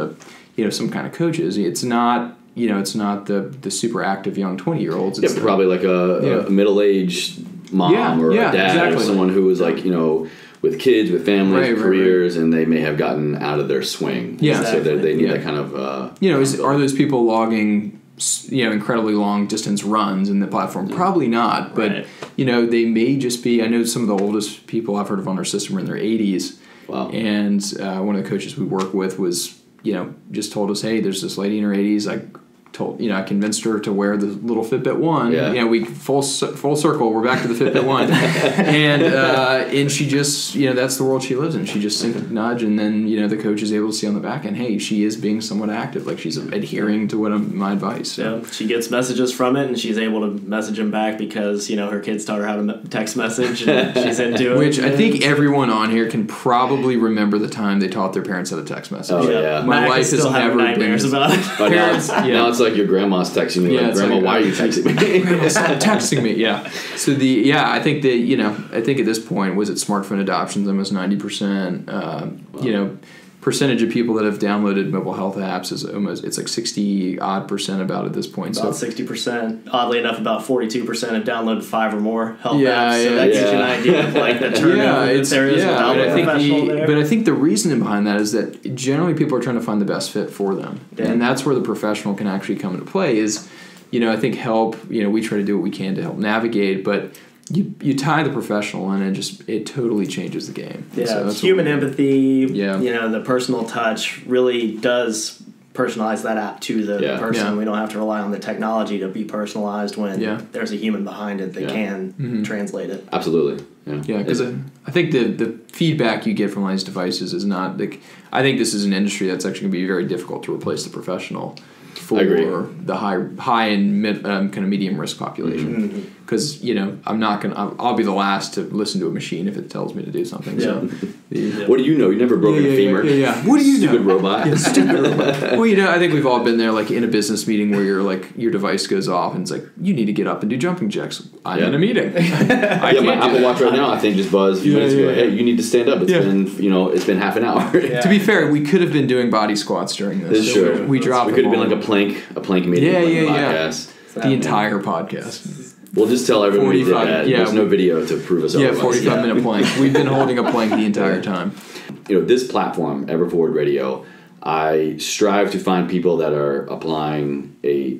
S2: some kind of coaches. It's not the super active young 20-year-olds. It's
S1: probably like a middle-aged mom or a dad or someone who is with kids, with families, careers, and they may have gotten out of their swing. So they need that kind of.
S2: Are those people logging incredibly long distance runs in the platform? Probably not, but they may just be. I know some of the oldest people I've heard of on our system are in their 80s.
S1: Wow.
S2: And one of the coaches we work with was just told us, hey, there's this lady in her 80s. I convinced her to wear the little Fitbit 1. We full circle. We're back to the Fitbit 1, and she just that's the world she lives in. She just nudge, and then the coach is able to see on the back end, hey, she is being somewhat active, like she's adhering to my advice. So.
S3: Yeah, she gets messages from it, and she's able to message him back because her kids taught her how to text message, and she's into it.
S2: Which I think everyone on here can probably remember the time they taught their parents how to text message.
S1: Oh yeah,
S2: my life has never been
S3: about it.
S1: But now it's like your grandma's texting you, Grandma, why are you texting me?
S2: Grandma, stop texting me. Yeah. So I think that I think at this point, was it smartphone adoption's almost 90%. Percentage of people that have downloaded mobile health apps is it's like 60% about at this point.
S3: About 60%. Oddly enough, about 42% have downloaded 5 or more health apps. So that gives you an idea of the turnover that there is without a professional there.
S2: But I think the reasoning behind that is that generally people are trying to find the best fit for them, and that's where the professional can actually come into play. Is I think help. We try to do what we can to help navigate, but. You tie the professional in, and it totally changes the game.
S3: Yeah, so human empathy. The personal touch really does personalize that app to the person. Yeah. We don't have to rely on the technology to be personalized when there's a human behind it that can translate it.
S1: Absolutely.
S2: Yeah, because I think the feedback you get from these devices is not I think this is an industry that's actually going to be very difficult to replace the professional for the high and mid kind of medium risk population. Because I'm not gonna. I'll be the last to listen to a machine if it tells me to do something. So,
S1: what do you know? You never broken a femur.
S2: What do you know?
S1: Stupid robot.
S2: Stupid robot. Well, I think we've all been there, in a business meeting where your device goes off and it's like, you need to get up and do jumping jacks. I'm in a meeting.
S1: My Apple Watch right now, I think, just buzzed a few minutes ago. Hey, you need to stand up. It's been half an hour.
S2: To be fair, we could have been doing body squats during this.
S1: This is true.
S2: We dropped.
S1: We could have been like a plank meeting. Podcast.
S2: The entire podcast.
S1: We'll just tell everyone we did that. There's no video to prove us otherwise.
S2: 45-minute plank. We've been holding a plank the entire time.
S1: This platform, EverForward Radio, I strive to find people that are applying a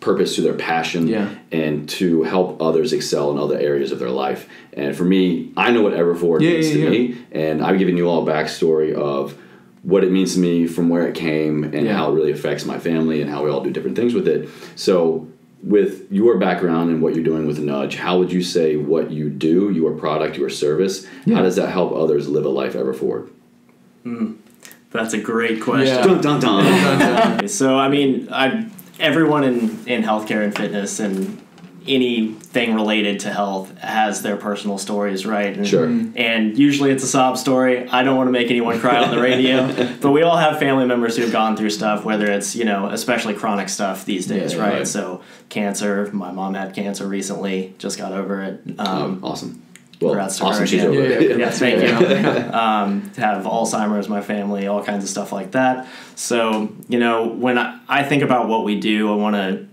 S1: purpose to their passion and to help others excel in other areas of their life. And for me, I know what EverForward means to me, and I've given you all a backstory of what it means to me from where it came and how it really affects my family and how we all do different things with it. So with your background and what you're doing with Nudge, how would you say what you do, your product, your service, how does that help others live a life EverForward?
S3: That's a great question.
S1: Yeah. Dun, dun, dun.
S3: So, everyone in healthcare and fitness and anything related to health has their personal stories, right? And,
S1: Sure.
S3: And usually it's a sob story. I don't want to make anyone cry on the radio, but we all have family members who've gone through stuff, whether it's, especially chronic stuff these days, right? So cancer, my mom had cancer recently, just got over it.
S1: Awesome. Well,
S3: awesome
S1: she's over it.
S3: Yeah, thank you. Have Alzheimer's, my family, all kinds of stuff like that. So, when I think about what we do, I want to,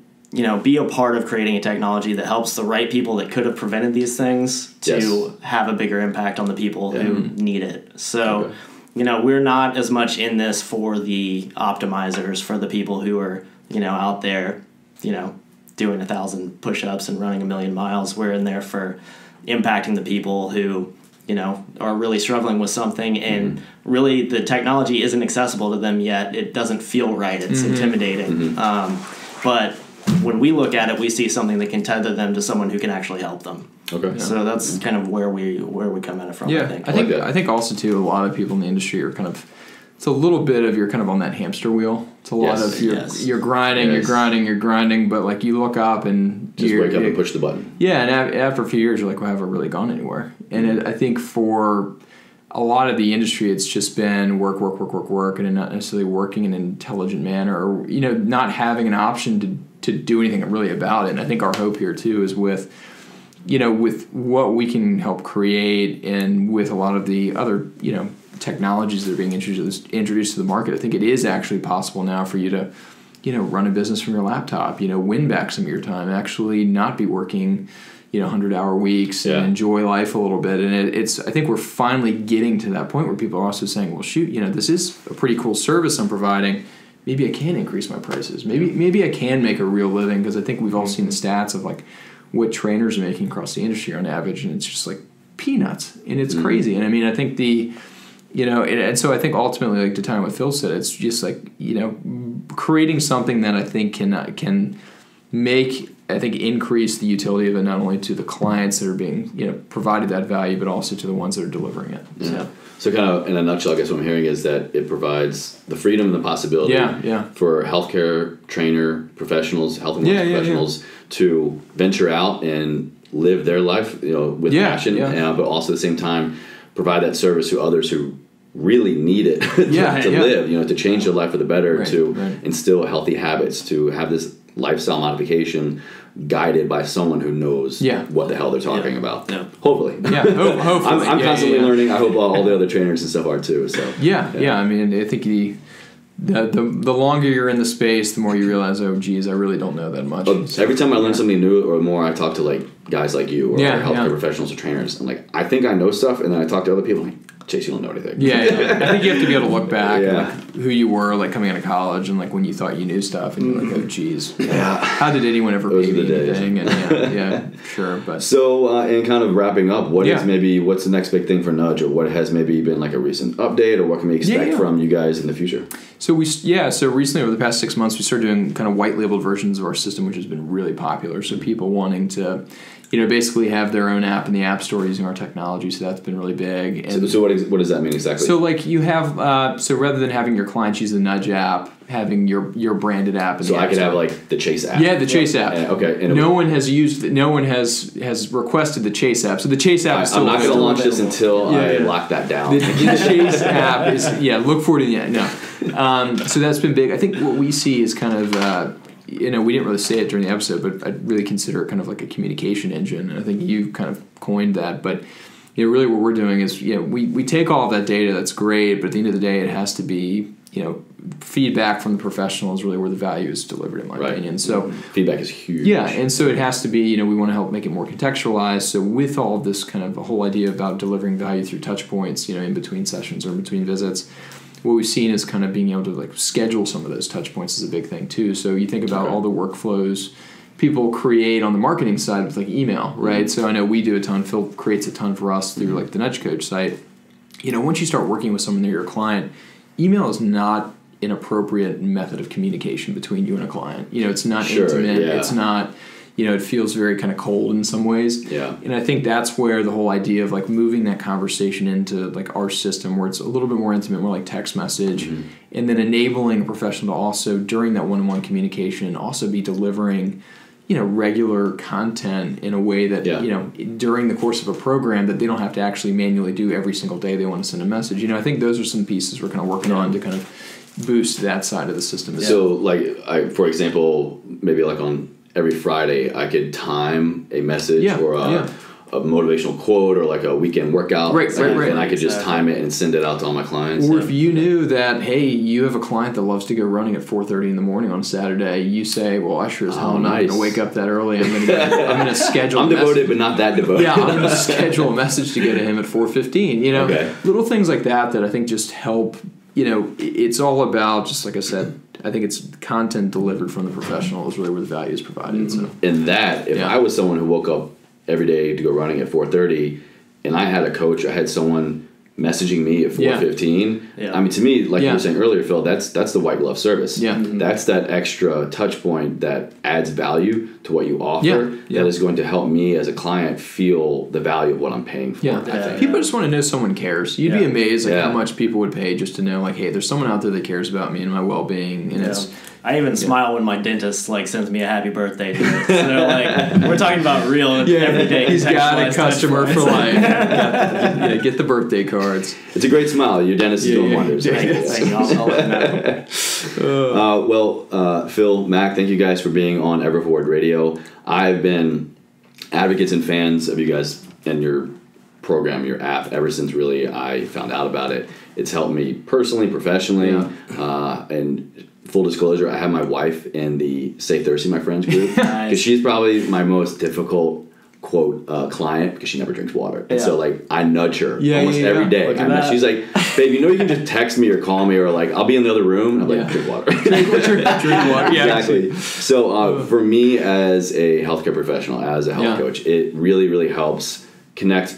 S3: be a part of creating a technology that helps the right people that could have prevented these things to have a bigger impact on the people who need it. So, we're not as much in this for the optimizers, for the people who are, out there, doing 1,000 push-ups and running 1,000,000 miles. We're in there for impacting the people who, are really struggling with something, and really the technology isn't accessible to them yet. It doesn't feel right. It's intimidating. But when we look at it, we see something that can tether them to someone who can actually help them.
S1: Okay.
S3: Yeah. So that's kind of where we come at it from.
S2: Yeah, I think also too, a lot of people in the industry are kind of, it's a little bit of you're kind of on that hamster wheel. It's a lot of you're grinding, you're grinding, but like you look up and
S1: just wake up and push the button.
S2: Yeah, and after a few years, you're like, well, I haven't really gone anywhere. And I think for a lot of the industry, it's just been work, and not necessarily working in an intelligent manner, or not having an option to do anything really about it. And I think our hope here too is with what we can help create, and with a lot of the other technologies that are being introduced to the market, I think it is actually possible now for you to run a business from your laptop, win back some of your time, actually not be working 100-hour weeks and enjoy life a little bit. And I think we're finally getting to that point where people are also saying, well, shoot, this is a pretty cool service I'm providing. Maybe I can increase my prices. Maybe I can make a real living, because I think we've all seen the stats of like what trainers are making across the industry on average, and it's just like peanuts, and it's crazy. And I mean, I think and so I think ultimately, like to tie in what Phil said, it's just like, creating something that I think can make, I think, increase the utility of it, not only to the clients that are being, provided that value, but also to the ones that are delivering it.
S1: Yeah. So kind of in a nutshell, I guess what I'm hearing is that it provides the freedom and the possibility for healthcare trainer professionals, health and wellness professionals to venture out and live their life, with passion, but also at the same time provide that service to others who really need it to live, to change their life for the better, to instill healthy habits, to have this lifestyle modification guided by someone who knows what the hell they're talking about. Yeah. Hopefully. Yeah, hopefully. I'm constantly learning. I hope all the other trainers and stuff are too. So
S2: I mean, I think the longer you're in the space, the more you realize, oh, geez, I really don't know that much.
S1: Every time I learn something new or more, I talk to like guys like you or healthcare professionals or trainers. I'm like, I think I know stuff, and then I talk to other people. I'm like, Chase, you don't know anything.
S2: I think you have to be able to look back at like who you were like coming out of college, and like when you thought you knew stuff, and you're like, oh, geez, how did anyone ever pay me anything? And sure. But
S1: so in kind of wrapping up, what's the next big thing for Nudge, or what has maybe been like a recent update, or what can we expect from you guys in the future?
S2: So recently over the past 6 months, we started doing kind of white labeled versions of our system, which has been really popular. So people wanting to basically have their own app in the App Store using our technology, so that's been really big. And
S1: so what does that mean exactly?
S2: So like you have, so rather than having your clients use the Nudge app, having your branded app in the App Store.
S1: So I could have like the Chase app.
S2: Yeah, the Chase app.
S1: Okay.
S2: No one has requested the Chase app. So the Chase app is still.
S1: I'm not going to launch this until I lock that down.
S2: The Chase app is look forward to the no. So that's been big. I think what we see is kind of. We didn't really say it during the episode, but I really consider it kind of like a communication engine, and I think you kind of coined that. But really what we're doing is we take all of that data, that's great, but at the end of the day, it has to be feedback from the professional is really where the value is delivered, in my opinion. So
S1: feedback is huge.
S2: Yeah, and so it has to be we want to help make it more contextualized. So with all of this kind of a whole idea about delivering value through touch points, in between sessions or in between visits. What we've seen is kind of being able to like schedule some of those touch points is a big thing too. So you think about all the workflows people create on the marketing side with like email, right? So I know we do a ton. Phil creates a ton for us through like the Nudge Coach site. Once you start working with someone that you're a client, email is not an appropriate method of communication between you and a client. It's not intimate. Yeah. It's not. It feels very kind of cold in some ways.
S1: Yeah.
S2: And I think that's where the whole idea of like moving that conversation into like our system where it's a little bit more intimate, more like text message, and then enabling a professional to also during that one-on-one communication also be delivering, regular content in a way that, during the course of a program that they don't have to actually manually do every single day they want to send a message. I think those are some pieces we're kind of working on to kind of boost that side of the system.
S1: So, like, for example, maybe like on every Friday, I could time a message or a motivational quote or like a weekend workout. Right. And I could just time it and send it out to all my clients.
S2: Or if you knew that, hey, you have a client that loves to go running at 4:30 in the morning on Saturday, you say, well, I sure as hell am not going to wake up that early. I'm going to schedule
S1: I'm devoted, but not that devoted.
S2: Yeah, I'm going to schedule a message to go to him at 4:15. Little things like that I think just help. It's all about, just like I said, I think it's content delivered from the professional is really where the value is provided. So.
S1: And that, if I was someone who woke up every day to go running at 4:30, and I had a coach, I had someone messaging me at 4:15. I mean, to me, like you were saying earlier, Phil, that's the white glove service. That's that extra touch point that adds value to what you offer. That is going to help me as a client feel the value of what I'm paying for. I think.
S2: People just want to know someone cares. You'd be amazed how much people would pay just to know, like, hey, there's someone out there that cares about me and my well-being, and it's.
S3: I even smile when my dentist sends me a happy birthday. So we're talking about real everyday.
S2: He's got a customer for life. Get the birthday cards.
S1: It's a great smile. Your dentist is doing wonders.
S3: Thank you. I'll let
S1: know. Phil, Mac, thank you guys for being on EverForward Radio. I've been advocates and fans of you guys and your program, your app, ever since really I found out about it. It's helped me personally, professionally, and full disclosure, I have my wife in the Stay Thirsty, My Friends group, because she's probably my most difficult, quote, client, because she never drinks water. And so, like, I nudge her almost every day. She's like, babe, you can just text me or call me, or, like, I'll be in the other room, and I'm like, drink water.
S2: drink water.
S1: Exactly. So, for me as a healthcare professional, as a health coach, it really, really helps connect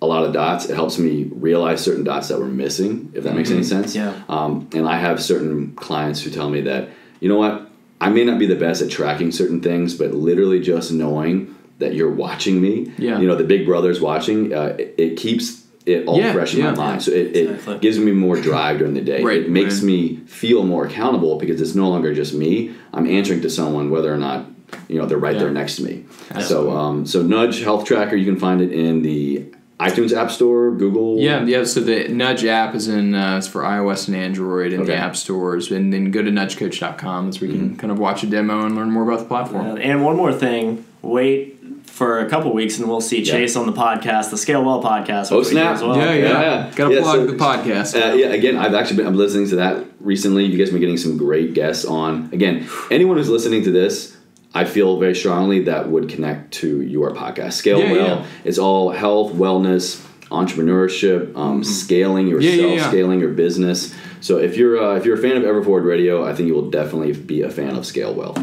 S1: a lot of dots. It helps me realize certain dots that were missing, if that makes any sense. And I have certain clients who tell me that, you know what, I may not be the best at tracking certain things, but literally just knowing that you're watching me, the big brother's watching, it keeps it all fresh in my mind. So it gives me more drive during the day. It makes me feel more accountable because it's no longer just me. I'm answering to someone whether or not they're right there next to me. So Nudge Health Tracker, you can find it in the iTunes App Store, Google.
S2: So the Nudge app is it's for iOS and Android in the app stores, and then go to nudgecoach.com. That's where you can kind of watch a demo and learn more about the platform.
S3: And one more thing, wait for a couple weeks and we'll see Chase on the podcast, the Scale Well podcast.
S1: Oh, snap.
S3: As well.
S2: Got to plug the podcast.
S1: Again, I've actually been listening to that recently. You guys have been getting some great guests on. Again, anyone who's listening to this, I feel very strongly that would connect to your podcast. Scale Well. It's all health, wellness, entrepreneurship, scaling yourself, scaling your business. So if you're a fan of EverForward Radio, I think you will definitely be a fan of Scale Well.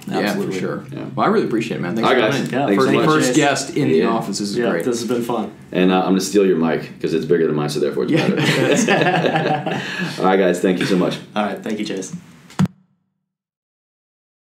S2: Absolutely. For sure. Well, I really appreciate it, man. Thanks for
S1: coming.
S2: For the first guest in the office, this is great.
S3: This has been fun.
S1: And I'm going to steal your mic because it's bigger than mine, so therefore it's better. All right, guys. Thank you so much.
S3: All right. Thank you, Chase.